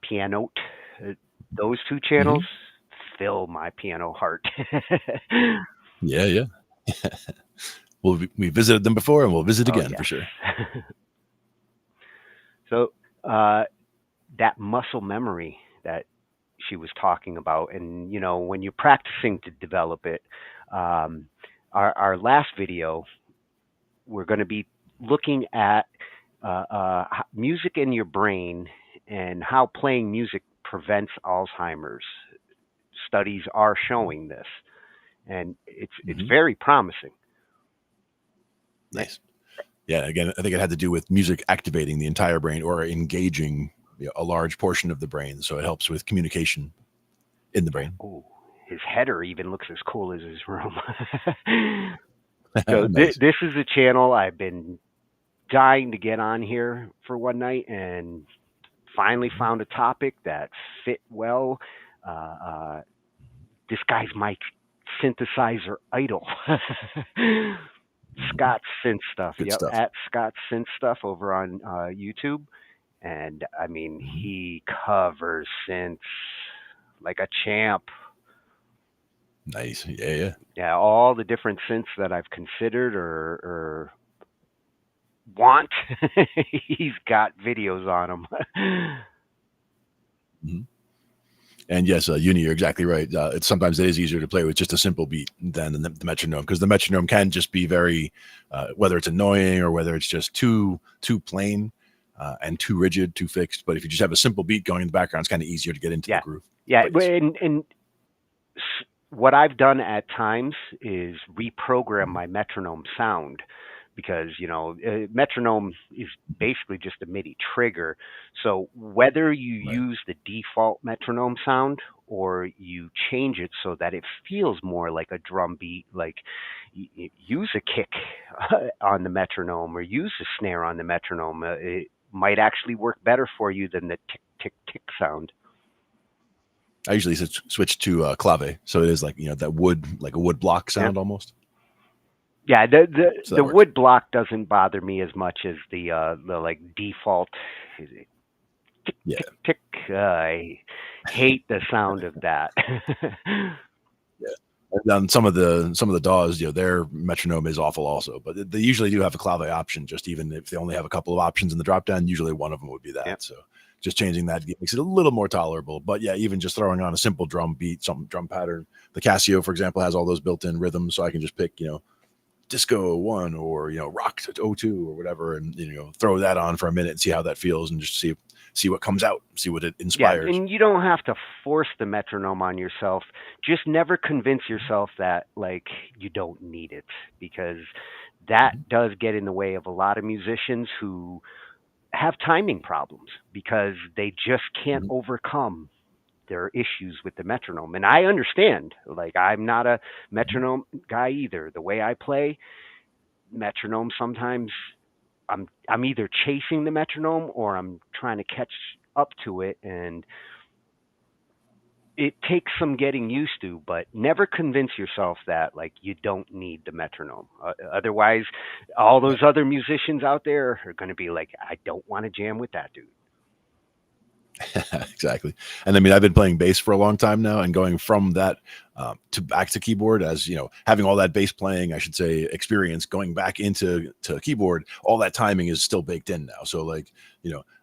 Pianote, those two channels fill my piano heart. Yeah. Well, we visited them before, and we'll visit again for sure. So that muscle memory that she was talking about, and when you're practicing to develop it, our last video, we're going to be looking at music in your brain and how playing music prevents Alzheimer's. Studies are showing this, and it's very promising. Nice. Yeah, again, I think it had to do with music activating the entire brain or engaging a large portion of the brain, so it helps with communication in the brain. Oh, his header even looks as cool as his room. So Nice. this is a channel I've been dying to get on here for one night, and finally found a topic that fit well. This guy's my synthesizer idol. Scott Synth Stuff. Good stuff. At Scott Synth Stuff over on YouTube. And I mean, he covers synths like a champ. Nice. Yeah. Yeah, all the different synths that I've considered or want, he's got videos on them. And yes, Uni, you're exactly right. Sometimes it is easier to play with just a simple beat than the metronome, because the metronome can just be very, whether it's annoying or whether it's just too plain and too rigid, too fixed. But if you just have a simple beat going in the background, it's kind of easier to get into the groove. Yeah, and what I've done at times is reprogram my metronome sound, because metronome is basically just a MIDI trigger. So whether you use the default metronome sound or you change it so that it feels more like a drum beat, like use a kick on the metronome or use a snare on the metronome. It might actually work better for you than the tick, tick, tick sound. I usually switch to clave, so it is like, that wood, like a wood block sound almost. Yeah, the wood block doesn't bother me as much as the like default tick, tick, tick. I hate the sound of that. And then some of the DAWs, their metronome is awful also, but they usually do have a clave option. Just even if they only have a couple of options in the drop down, usually one of them would be that. So just changing that makes it a little more tolerable. But yeah, even just throwing on a simple drum beat, some drum pattern. The Casio, for example, has all those built-in rhythms, so I can just pick, disco 1 or rock to 02 or whatever, and throw that on for a minute and see how that feels, and just see what comes out, see what it inspires. Yeah, and you don't have to force the metronome on yourself. Just never convince yourself that like you don't need it, because that does get in the way of a lot of musicians who have timing problems because they just can't overcome their issues with the metronome. And I understand, like, I'm not a metronome guy either. The way I play metronome, sometimes I'm either chasing the metronome or I'm trying to catch up to it, and it takes some getting used to, but never convince yourself that like you don't need the metronome. Otherwise, all those other musicians out there are going to be like, I don't want to jam with that dude. Exactly. And I mean, I've been playing bass for a long time now, and going from that to back to keyboard, as having all that bass playing, I should say, experience, going back into keyboard, all that timing is still baked in now. So like,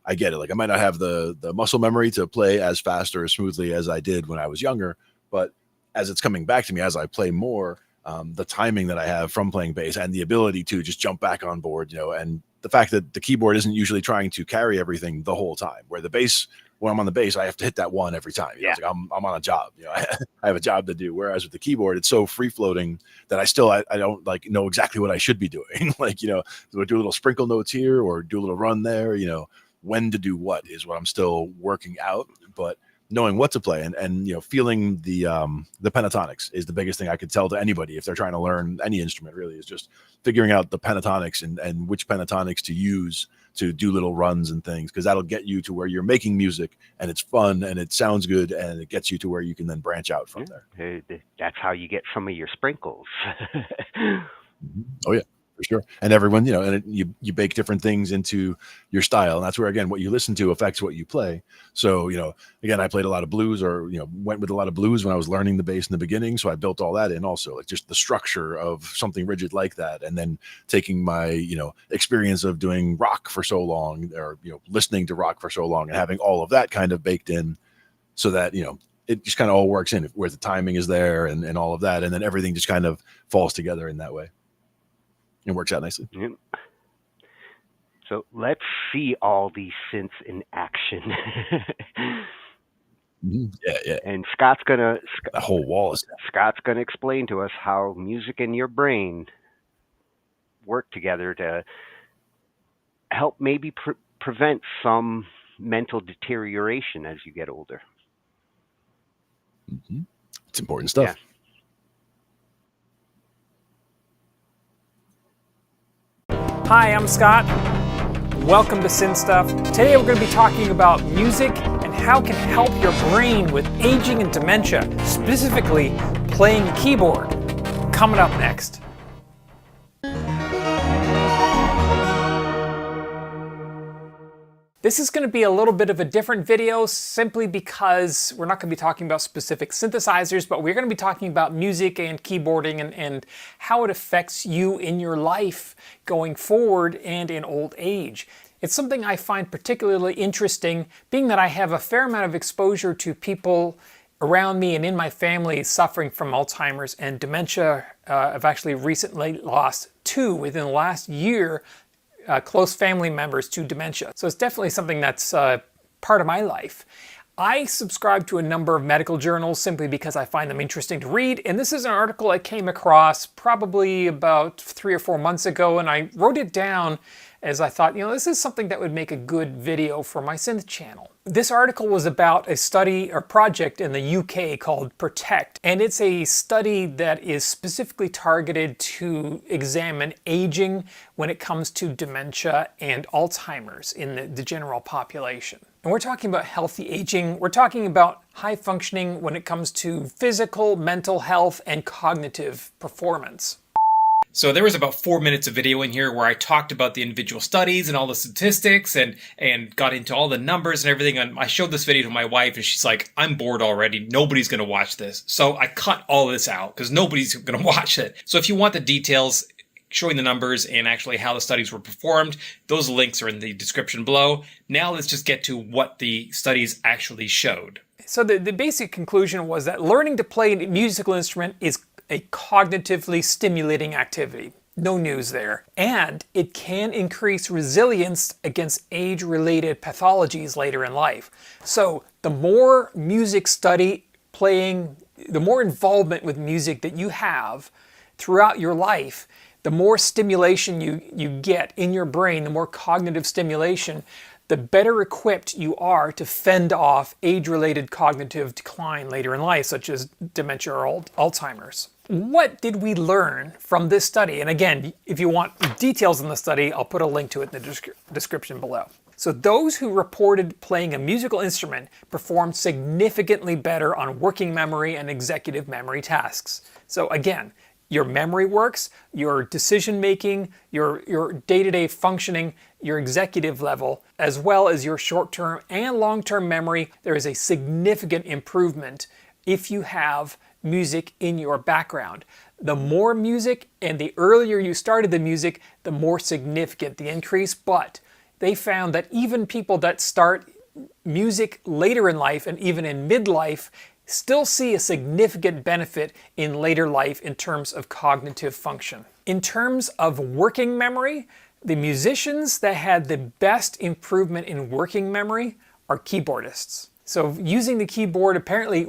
I get it. Like, I might not have the muscle memory to play as fast or as smoothly as I did when I was younger, but as it's coming back to me, as I play more, the timing that I have from playing bass and the ability to just jump back on board, and the fact that the keyboard isn't usually trying to carry everything the whole time, where the bass, when I'm on the bass, I have to hit that one every time. It's like I'm on a job. I have a job to do. Whereas with the keyboard, it's so free floating that I don't like know exactly what I should be doing. Like, do I do a little sprinkle notes here or do a little run there? When to do what is what I'm still working out. But knowing what to play and feeling the pentatonics is the biggest thing I could tell to anybody if they're trying to learn any instrument. Really, is just figuring out the pentatonics and which pentatonics to use to do little runs and things, because that'll get you to where you're making music and it's fun and it sounds good, and it gets you to where you can then branch out from there. That's how you get some of your sprinkles. Oh yeah, for sure. And everyone, and you bake different things into your style, and that's where, again, what you listen to affects what you play. So, again, I played a lot of blues, or went with a lot of blues when I was learning the bass in the beginning. So I built all that in also, like just the structure of something rigid like that, and then taking my experience of doing rock for so long, or listening to rock for so long, and having all of that kind of baked in, so that it just kind of all works in, where the timing is there and all of that, and then everything just kind of falls together in that way. It works out nicely. Yep. So let's see all these synths in action. Yeah. And Scott's gonna the whole wall is Scott's gonna explain to us how music and your brain work together to help maybe prevent some mental deterioration as you get older. It's important stuff. Yeah. Hi, I'm Scott. Welcome to Synth Stuff. Today we're going to be talking about music and how it can help your brain with aging and dementia, specifically playing the keyboard. Coming up next. This is going to be a little bit of a different video simply because we're not going to be talking about specific synthesizers, but we're going to be talking about music and keyboarding and how it affects you in your life going forward and in old age. It's something I find particularly interesting, being that I have a fair amount of exposure to people around me and in my family suffering from Alzheimer's and dementia. I've actually recently lost 2 within the last year. Close family members to dementia. So it's definitely something that's part of my life. I subscribe to a number of medical journals simply because I find them interesting to read, and this is an article I came across probably about 3 or 4 months ago, and I wrote it down as I thought, this is something that would make a good video for my synth channel. This article was about a study or project in the UK called Protect, and it's a study that is specifically targeted to examine aging when it comes to dementia and Alzheimer's in the general population. And we're talking about healthy aging, we're talking about high functioning when it comes to physical, mental health, and cognitive performance. So there was about 4 minutes of video in here where I talked about the individual studies and all the statistics and got into all the numbers and everything. And I showed this video to my wife and she's like, I'm bored already. Nobody's going to watch this. So I cut all this out because nobody's going to watch it. So if you want the details showing the numbers and actually how the studies were performed, those links are in the description below. Now let's just get to what the studies actually showed. So the basic conclusion was that learning to play a musical instrument is a cognitively stimulating activity. No news there. And it can increase resilience against age-related pathologies later in life. So the more music study, playing, the more involvement with music that you have throughout your life, the more stimulation you get in your brain, the more cognitive stimulation, the better equipped you are to fend off age-related cognitive decline later in life, such as dementia or Alzheimer's. What did we learn from this study? And again, if you want details on the study, I'll put a link to it in the description below. So those who reported playing a musical instrument performed significantly better on working memory and executive memory tasks. So again, your memory works, your decision making, your day-to-day functioning, your executive level, as well as your short-term and long-term memory, there is a significant improvement if you have music in your background. The more music and the earlier you started the music, the more significant the increase, but they found that even people that start music later in life and even in midlife still see a significant benefit in later life in terms of cognitive function. In terms of working memory, the musicians that had the best improvement in working memory are keyboardists. So using the keyboard, apparently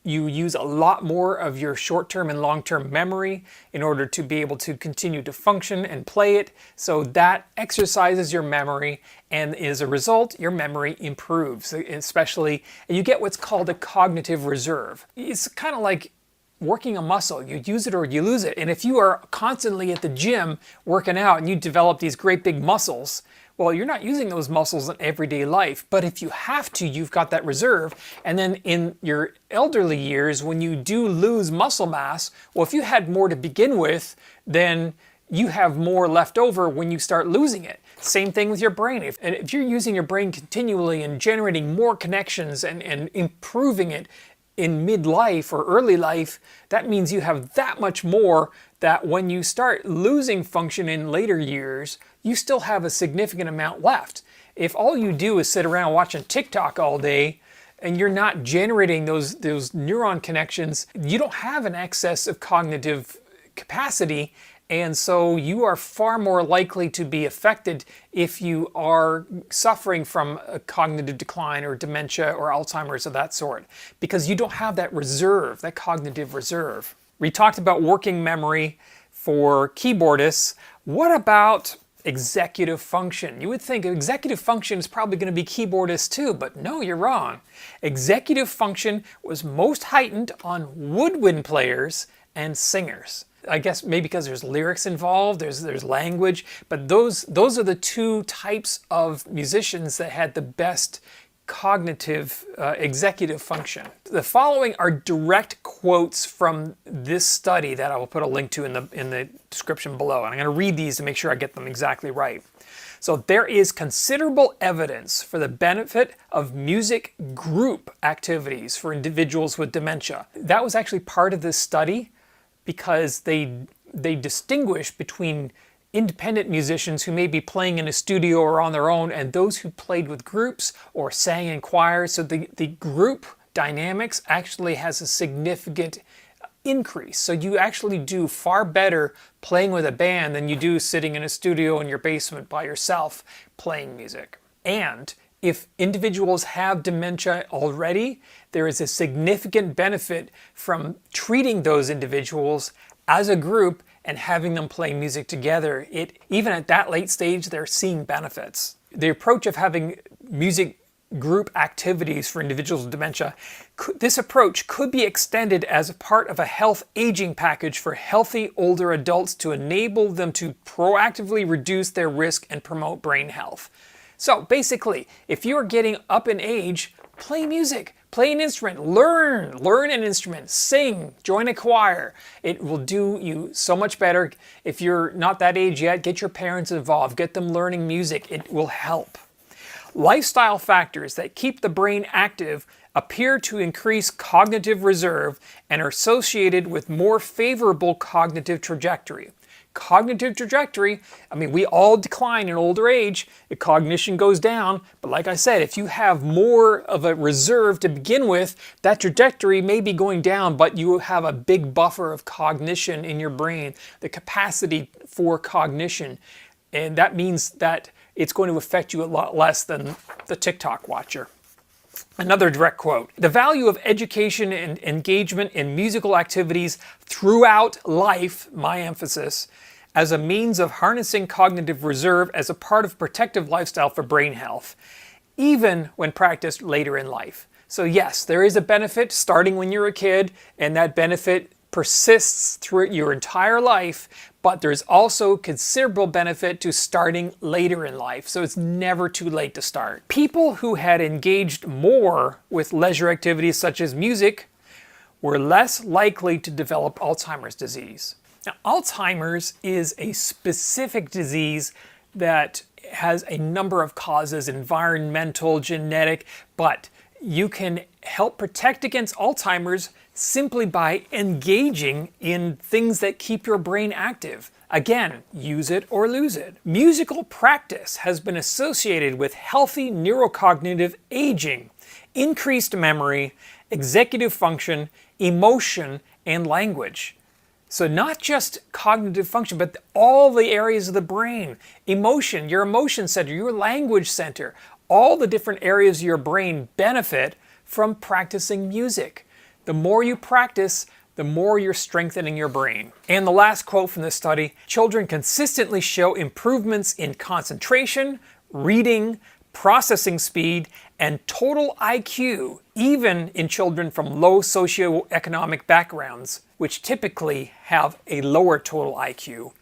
you use a lot more of your short-term and long-term memory in order to be able to continue to function and play it. So that exercises your memory, and as a result, your memory improves, especially, and you get what's called a cognitive reserve. It's kind of like working a muscle. You use it or you lose it. And if you are constantly at the gym working out and you develop these great big muscles, well, you're not using those muscles in everyday life, but if you have to, you've got that reserve. And then in your elderly years, when you do lose muscle mass, well, if you had more to begin with, then you have more left over when you start losing it. Same thing with your brain. If you're using your brain continually and generating more connections and improving it in midlife or early life, that means you have that much more that when you start losing function in later years, you still have a significant amount left. If all you do is sit around watching TikTok all day and you're not generating those neuron connections, you don't have an excess of cognitive capacity, and so you are far more likely to be affected if you are suffering from a cognitive decline or dementia or Alzheimer's of that sort, because you don't have that reserve, that cognitive reserve. We talked about working memory for keyboardists. What about executive function? You would think executive function is probably going to be keyboardists too, but no, you're wrong. Executive function was most heightened on woodwind players and singers. I guess maybe because there's lyrics involved, there's language, but those are the two types of musicians that had the best cognitive executive function. The following are direct quotes from this study that I will put a link to in the description below. And I'm going to read these to make sure I get them exactly right. So there is considerable evidence for the benefit of music group activities for individuals with dementia. That was actually part of this study because they distinguish between independent musicians who may be playing in a studio or on their own and those who played with groups or sang in choirs. So the group dynamics actually has a significant increase. So you actually do far better playing with a band than you do sitting in a studio in your basement by yourself playing music. And if individuals have dementia already, there is a significant benefit from treating those individuals as a group and having them play music together. Even at that late stage, they're seeing benefits. The approach of having music group activities for individuals with dementia. This approach could be extended as a part of a health aging package for healthy older adults to enable them to proactively reduce their risk and promote brain health. So basically, if you're getting up in age, play music, play an instrument, learn an instrument, sing, join a choir. It will do you so much better. If you're not that age yet, get your parents involved, get them learning music. It will help. Lifestyle factors that keep the brain active appear to increase cognitive reserve and are associated with more favorable cognitive trajectory. Cognitive trajectory, I mean, we all decline in older age, the cognition goes down, but like I said, if you have more of a reserve to begin with, that trajectory may be going down, but you have a big buffer of cognition in your brain, the capacity for cognition, and that means that it's going to affect you a lot less than the TikTok watcher. Another direct quote, "The value of education and engagement in musical activities throughout life," my emphasis, "as a means of harnessing cognitive reserve as a part of protective lifestyle for brain health, even when practiced later in life." So yes, there is a benefit starting when you're a kid, and that benefit persists through your entire life, but there's also considerable benefit to starting later in life, so it's never too late to start. People who had engaged more with leisure activities such as music were less likely to develop Alzheimer's disease. Now, Alzheimer's is a specific disease that has a number of causes, environmental, genetic, but you can help protect against Alzheimer's simply by engaging in things that keep your brain active. Again, use it or lose it. Musical practice has been associated with healthy neurocognitive aging, increased memory, executive function, emotion, and language. So not just cognitive function, but all the areas of the brain. Emotion, your emotion center, your language center, all the different areas of your brain benefit from practicing music. The more you practice, the more you're strengthening your brain. And the last quote from this study, "Children consistently show improvements in concentration, reading, processing speed, and total IQ, even in children from low socioeconomic backgrounds, which typically have a lower total IQ.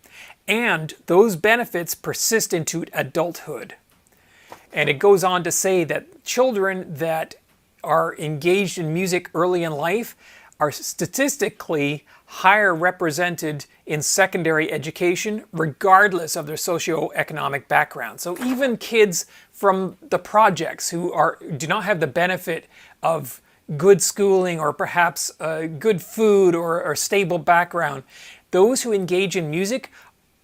And those benefits persist into adulthood." And it goes on to say that children that are engaged in music early in life are statistically higher represented in secondary education regardless of their socioeconomic background. So even kids from the projects who do not have the benefit of good schooling or perhaps good food or stable background, those who engage in music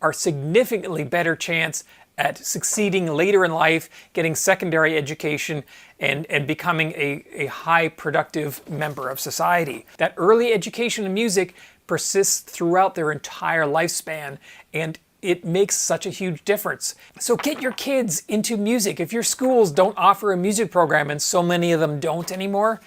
are significantly better chance at succeeding later in life, getting secondary education, and becoming a high productive member of society. That early education in music persists throughout their entire lifespan, and it makes such a huge difference. So get your kids into music. If your schools don't offer a music program, and so many of them don't anymore,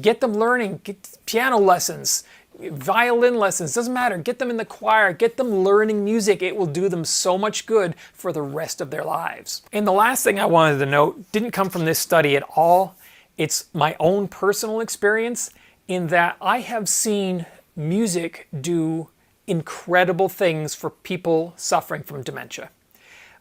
get them learning, get piano lessons, violin lessons, doesn't matter. Get them in the choir, get them learning music. It will do them so much good for the rest of their lives. And the last thing I wanted to note didn't come from this study at all. It's my own personal experience in that I have seen music do incredible things for people suffering from dementia.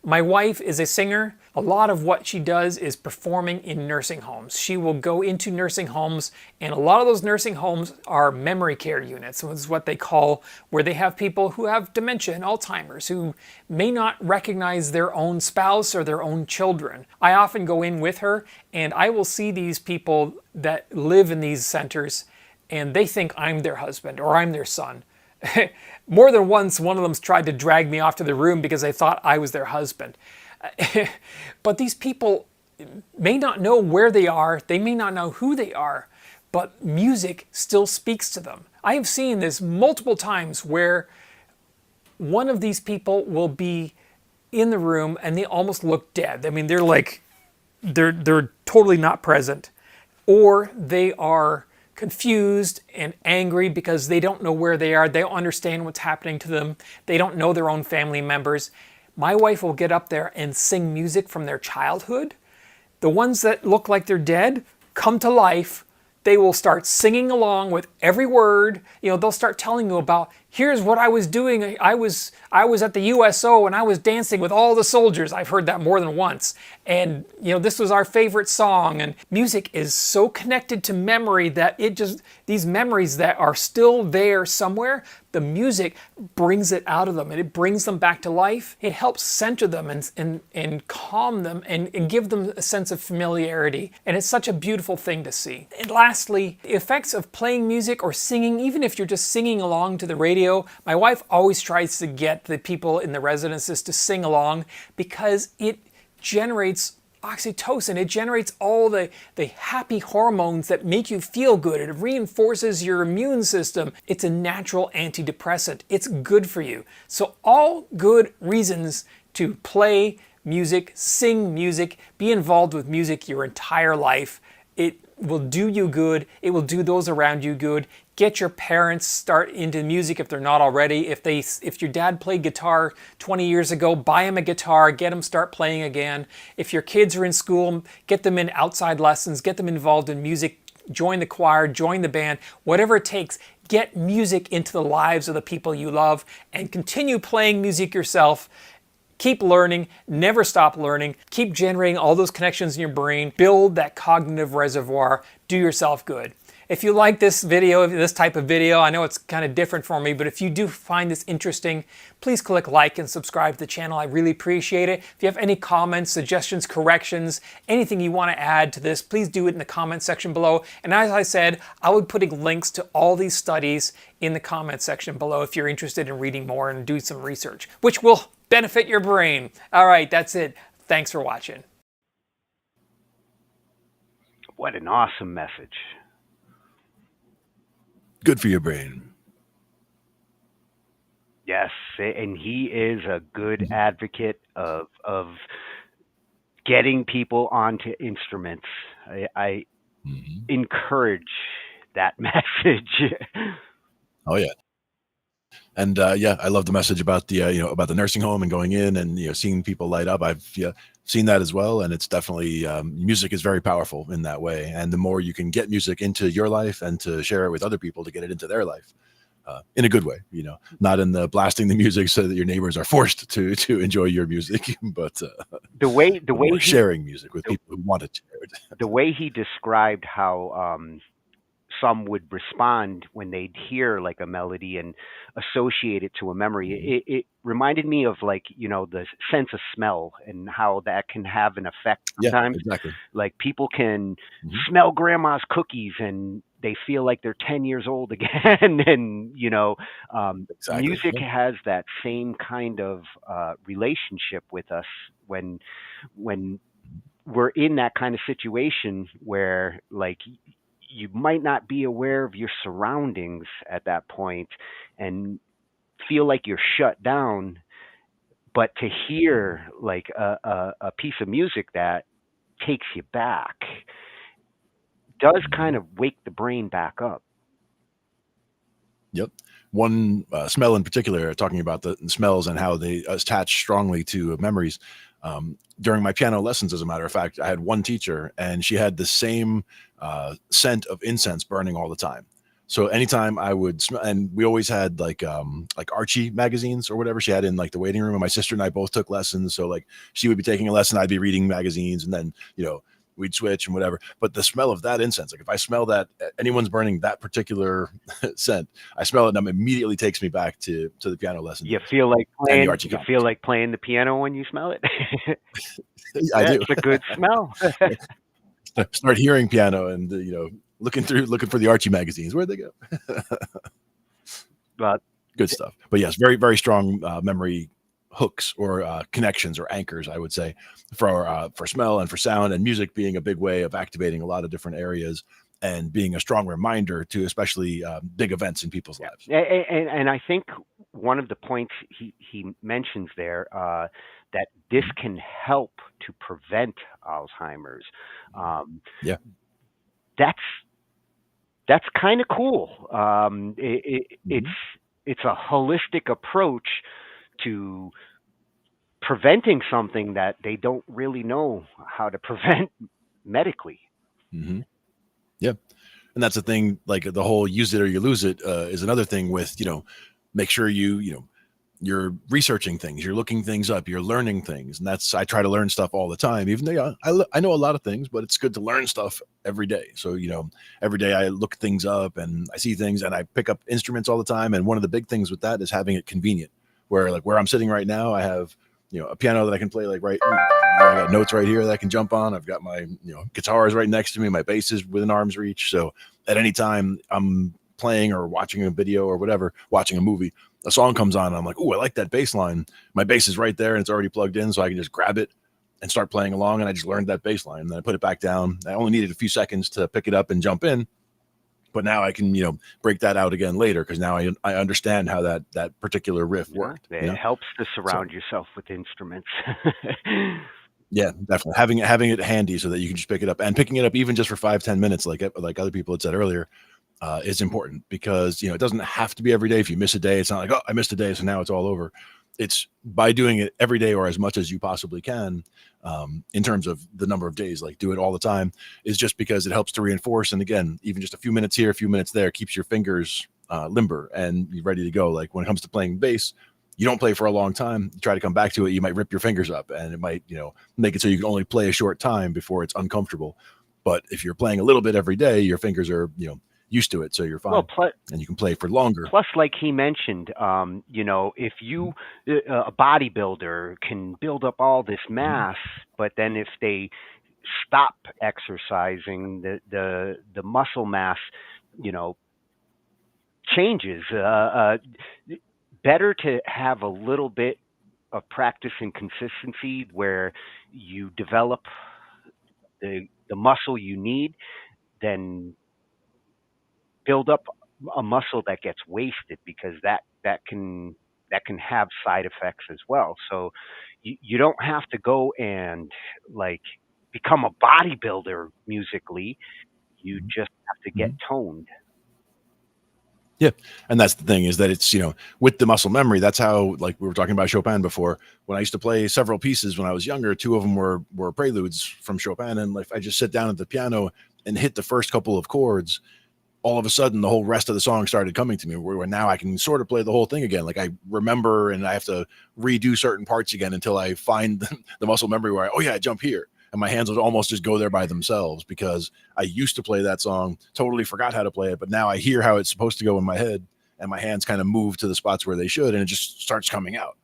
My wife is a singer. A lot of what she does is performing in nursing homes. She will go into nursing homes, and a lot of those nursing homes are memory care units. So it's what they call where they have people who have dementia and Alzheimer's who may not recognize their own spouse or their own children. I often go in with her, and I will see these people that live in these centers, and they think I'm their husband or I'm their son. More than once, one of them's tried to drag me off to the room because they thought I was their husband. But these people may not know where they are, they may not know who they are, but music still speaks to them. I have seen this multiple times where one of these people will be in the room and they almost look dead. I mean, they're totally not present, or they are confused and angry because they don't know where they are. They don't understand what's happening to them. They don't know their own family members. My wife will get up there and sing music from their childhood, The ones that look like they're dead come to life. They will start singing along with every word. They'll start telling you about, here's what I was doing. I was at the USO and I was dancing with all the soldiers. I've heard that more than once. And this was our favorite song. And music is so connected to memory that these memories that are still there somewhere, the music brings it out of them and it brings them back to life. It helps center them and calm them and give them a sense of familiarity. And it's such a beautiful thing to see. And lastly, the effects of playing music or singing, even if you're just singing along to the radio, my wife always tries to get the people in the residences to sing along because it generates oxytocin. It generates all the happy hormones that make you feel good. It reinforces your immune system. It's a natural antidepressant. It's good for you. So all good reasons to play music, sing music, be involved with music your entire life. It will do you good. It will do those around you good. Get your parents start into music if they're not already. If your dad played guitar 20 years ago, buy him a guitar, get him start playing again. If your kids are in school, get them in outside lessons, get them involved in music, join the choir, join the band, whatever it takes. Get music into the lives of the people you love and continue playing music yourself. Keep learning, never stop learning, keep generating all those connections in your brain, build that cognitive reservoir, do yourself good. If you like this video, this type of video, I know it's kind of different for me, but if you do find this interesting, please click like and subscribe to the channel. I really appreciate it. If you have any comments, suggestions, corrections, anything you want to add to this, please do it in the comment section below. And as I said, I will be putting links to all these studies in the comment section below if you're interested in reading more and doing some research, which will benefit your brain. All right, that's it. Thanks for watching. What an awesome message. Good for your brain. Yes, and he is a good advocate of getting people onto instruments. I encourage that message. Oh yeah. And yeah, I love the message about the about the nursing home and going in and seeing people light up. I've seen that as well, and it's definitely music is very powerful in that way. And the more you can get music into your life and to share it with other people to get it into their life in a good way, not in the blasting the music so that your neighbors are forced to enjoy your music, but the way sharing music with people who want to share it. The way he described how some would respond when they'd hear like a melody and associate it to a memory. It reminded me of like, the sense of smell and how that can have an effect sometimes. Yeah, exactly. Like people can smell grandma's cookies and they feel like they're 10 years old again. And, exactly. Music has that same kind of relationship with us when we're in that kind of situation where like you might not be aware of your surroundings at that point and feel like you're shut down, but to hear like a piece of music that takes you back does kind of wake the brain back up. Yep. One smell in particular, talking about the smells and how they attach strongly to memories. During my piano lessons, as a matter of fact, I had one teacher and she had the same scent of incense burning all the time. So anytime I would smell, and we always had like Archie magazines or whatever she had in like the waiting room, and my sister and I both took lessons. So like she would be taking a lesson, I'd be reading magazines, and then, we'd switch and whatever. But the smell of that incense, like if I smell that anyone's burning that particular scent, I smell it and it immediately takes me back to the piano lesson. You feel like playing the piano when you smell it. I do. It's a good smell. Start hearing piano and looking for the Archie magazines. Where'd they go? But good stuff. But yes, very, very strong memory hooks or connections or anchors, I would say, for smell and for sound, and music being a big way of activating a lot of different areas and being a strong reminder to especially big events in people's lives. And I think one of the points he mentions there, that this can help to prevent Alzheimer's. Yeah. That's kind of cool. It's a holistic approach to preventing something that they don't really know how to prevent medically. Mm-hmm. Yeah. And that's the thing, like the whole use it or you lose it is another thing with, make sure you're researching things, you're looking things up, you're learning things. And I try to learn stuff all the time, even though I know a lot of things, but it's good to learn stuff every day. So, every day I look things up and I see things and I pick up instruments all the time. And one of the big things with that is having it convenient, where I'm sitting right now, I have, a piano that I can play I got notes right here that I can jump on. I've got my, guitars right next to me, my bass is within arm's reach. So at any time I'm playing or watching a video or whatever, watching a movie, a song comes on and I'm like, oh, I like that bass line. My bass is right there and it's already plugged in. So I can just grab it and start playing along. And I just learned that bass line and then I put it back down. I only needed a few seconds to pick it up and jump in. But now I can, break that out again later because now I understand how that particular riff worked. It helps to surround yourself with instruments. Yeah, definitely having it handy so that you can just pick it up, and picking it up even just for 5-10 minutes, like other people had said earlier, is important because it doesn't have to be every day. If you miss a day, it's not like, oh, I missed a day, so now it's all over. It's by doing it every day or as much as you possibly can, in terms of the number of days, like do it all the time, is just because it helps to reinforce. And again, even just a few minutes here, a few minutes there keeps your fingers limber and you're ready to go. Like when it comes to playing bass, you don't play for a long time, you try to come back to it, you might rip your fingers up and it might, make it so you can only play a short time before it's uncomfortable. But if you're playing a little bit every day, your fingers are, used to it, so you're fine. And you can play for longer. Plus, like he mentioned, if you, a bodybuilder can build up all this mass, but then if they stop exercising, the muscle mass, changes. Better to have a little bit of practice and consistency where you develop the muscle you need than build up a muscle that gets wasted, because that can have side effects as well. So you don't have to go and like become a bodybuilder musically. You just have to get toned. Yeah. And that's the thing, is that it's, with the muscle memory, that's how, like we were talking about Chopin before, when I used to play several pieces when I was younger, 2 of them were preludes from Chopin. And like, I just sit down at the piano and hit the first couple of chords, all of a sudden the whole rest of the song started coming to me, where now I can sort of play the whole thing again. Like I remember, and I have to redo certain parts again until I find the muscle memory where I jump here. And my hands would almost just go there by themselves because I used to play that song, totally forgot how to play it. But now I hear how it's supposed to go in my head and my hands kind of move to the spots where they should. And it just starts coming out.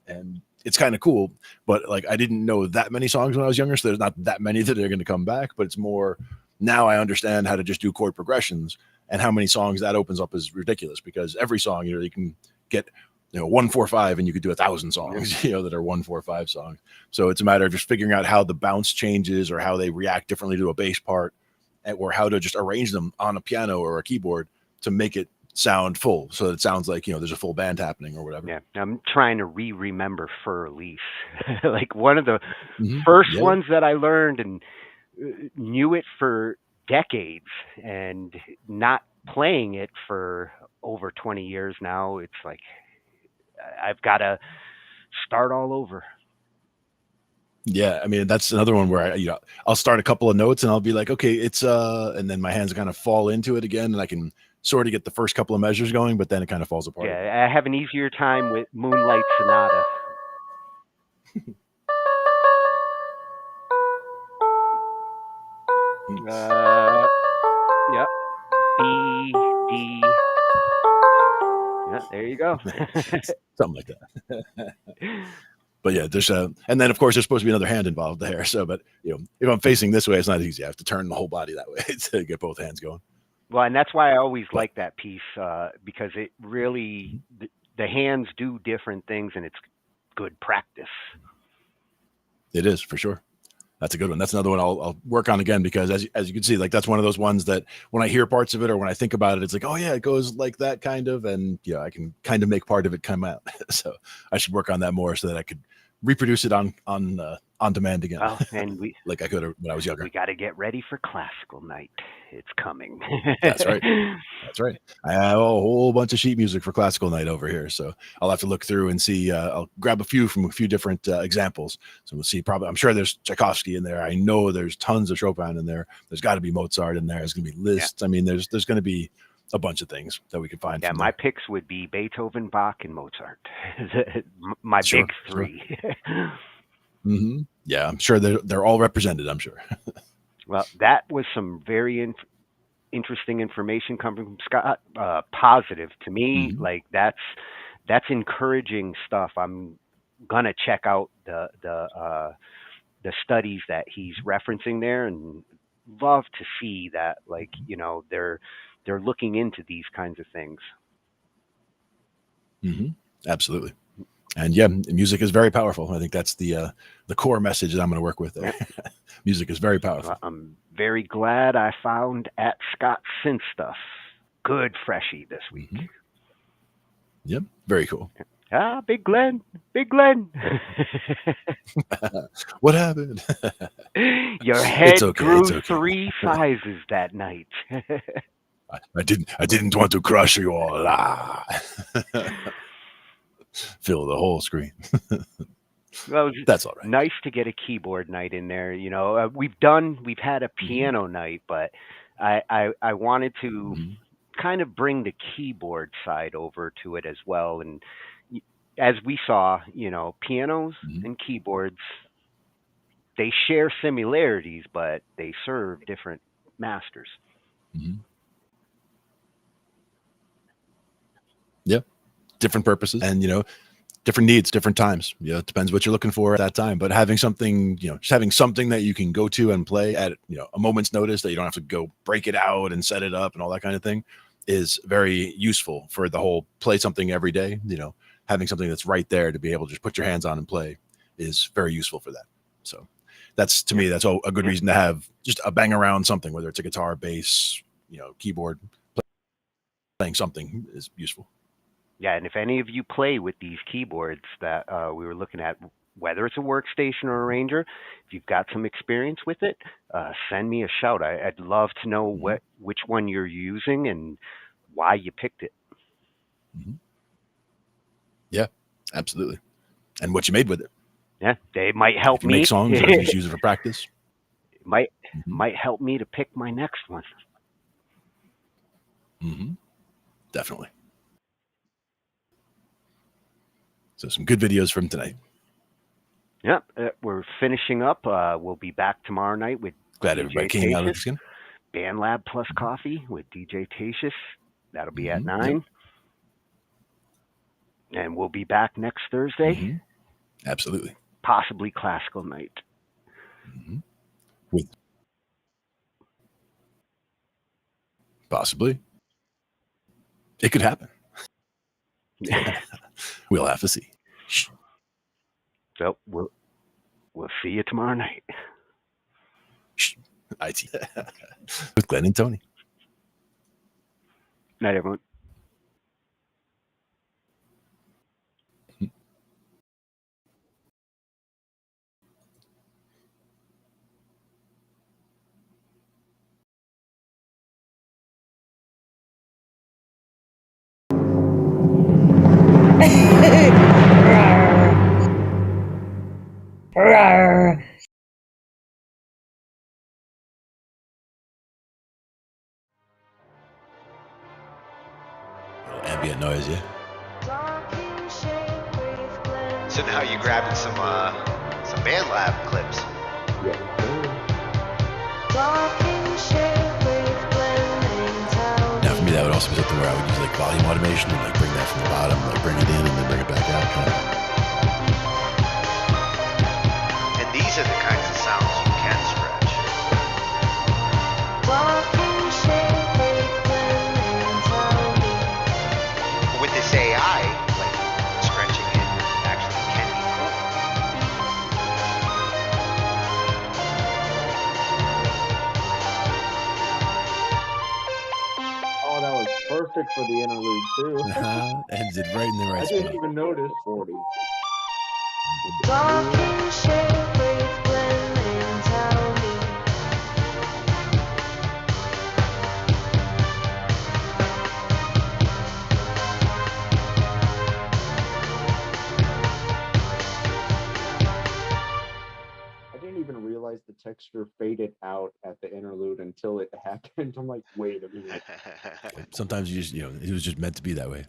And it's kind of cool. But like, I didn't know that many songs when I was younger. So there's not that many that are going to come back, but it's more now I understand how to just do chord progressions, and how many songs that opens up is ridiculous, because every song, you can get 1-4-5 and you could do 1,000 songs, that are 1-4-5 songs. So it's a matter of just figuring out how the bounce changes or how they react differently to a bass part, or how to just arrange them on a piano or a keyboard to make it sound full. So it sounds like, there's a full band happening or whatever. Yeah. I'm trying to remember Fur Elise, like one of the first ones that I learned and knew it for decades, and not playing it for over 20 years now. It's like, I've got to start all over. Yeah, I mean, that's another one where I'll start a couple of notes and I'll be like, okay, it's and then my hands kind of fall into it again, and I can sort of get the first couple of measures going, but then it kind of falls apart. Yeah, I have an easier time with Moonlight Sonata. Yep. B, D. Yeah, there you go. Something like that. But yeah, there's and then of course there's supposed to be another hand involved there. So, but if I'm facing this way, it's not easy. I have to turn the whole body that way to get both hands going. Well, and that's why I always like that piece, because it really, the hands do different things, and it's good practice. It is, for sure. That's a good one. That's another one I'll work on again, because as you can see, like that's one of those ones that when I hear parts of it or when I think about it, it's like, oh yeah, it goes like that kind of, and I can kind of make part of it come out. So I should work on that more so that I could reproduce it on demand again. Well, and like I could have when I was younger. We got to get ready for classical night. It's coming. That's right. That's right. I have a whole bunch of sheet music for classical night over here, so I'll have to look through and see. I'll grab a few from a few different examples. So we'll see. Probably, I'm sure there's Tchaikovsky in there. I know there's tons of Chopin in there. There's got to be Mozart in there. There's going to be Liszt. I mean, there's going to be a bunch of things that we can find. Yeah, my picks would be Beethoven, Bach, and Mozart. My big three. Mm-hmm. Yeah, I'm sure they're all represented. I'm sure. Well, that was some very interesting information coming from Scott. Positive to me. Mm-hmm. Like that's encouraging stuff. I'm gonna check out the studies that he's referencing there, and love to see that, like, you know, they're looking into these kinds of things. Mm-hmm. Absolutely. And yeah, music is very powerful. I think that's the core message that I'm going to work with there. Music is very powerful. Well, I'm very glad I found at Scott Synth Stuff. Good freshie this week. Mm-hmm. Yep, very cool. Ah, Big Glenn. What happened? Your head okay, grew okay. 3 sizes that night. I didn't want to crush you all. Fill the whole screen. Well, that's all right. Nice to get a keyboard night in there. You know, we've had a piano night, but I wanted to kind of bring the keyboard side over to it as well. And as we saw, you know, pianos and keyboards, they share similarities, but they serve different masters. Mm-hmm. Yep. Different purposes, and, you know, different needs, different times. You know, it depends what you're looking for at that time. But having something, you know, just having something that you can go to and play at, you know, a moment's notice, that you don't have to go break it out and set it up and all that kind of thing, is very useful for the whole play something every day. You know, having something that's right there to be able to just put your hands on and play is very useful for that. So that's, to me, that's a good reason to have just a bang around something, whether it's a guitar, bass, you know, keyboard. Playing something is useful. Yeah, and if any of you play with these keyboards that we were looking at, whether it's a Workstation or a Ranger, if you've got some experience with it, send me a shout. I'd love to know which one you're using and why you picked it. Mm-hmm. Yeah, absolutely. And what you made with it. Yeah, they might help you me. Make songs or just use it for practice. It might help me to pick my next one. Mm-hmm. Definitely. So some good videos from tonight. Yep, we're finishing up. We'll be back tomorrow night with Glad everybody came out of the skin. Band Lab plus Coffee with DJ Tatius. That'll be at 9. Yep. And we'll be back next Thursday. Mm-hmm. Absolutely. Possibly classical night. With possibly. It could happen. We'll have to see. So we'll see you tomorrow night. Shh I.T. with Glenn and Tony. Night, everyone. Ambient noise, yeah. So now you're grabbing some band lab clips. Now for me, that would also be something where I would use like volume automation and like bring that from the bottom, like bring it in and then bring it back out. And these are the kinds of sounds you can stretch. With this AI, like, stretching it actually can be cool. Oh, that was perfect for the interlude too. Ended right in the right I spot. didn't even notice 40. Talking shit, breathe, blend, and tell me. I didn't even realize the texture faded out at the interlude until it happened. I'm like, wait a minute. Sometimes you just, it was just meant to be that way.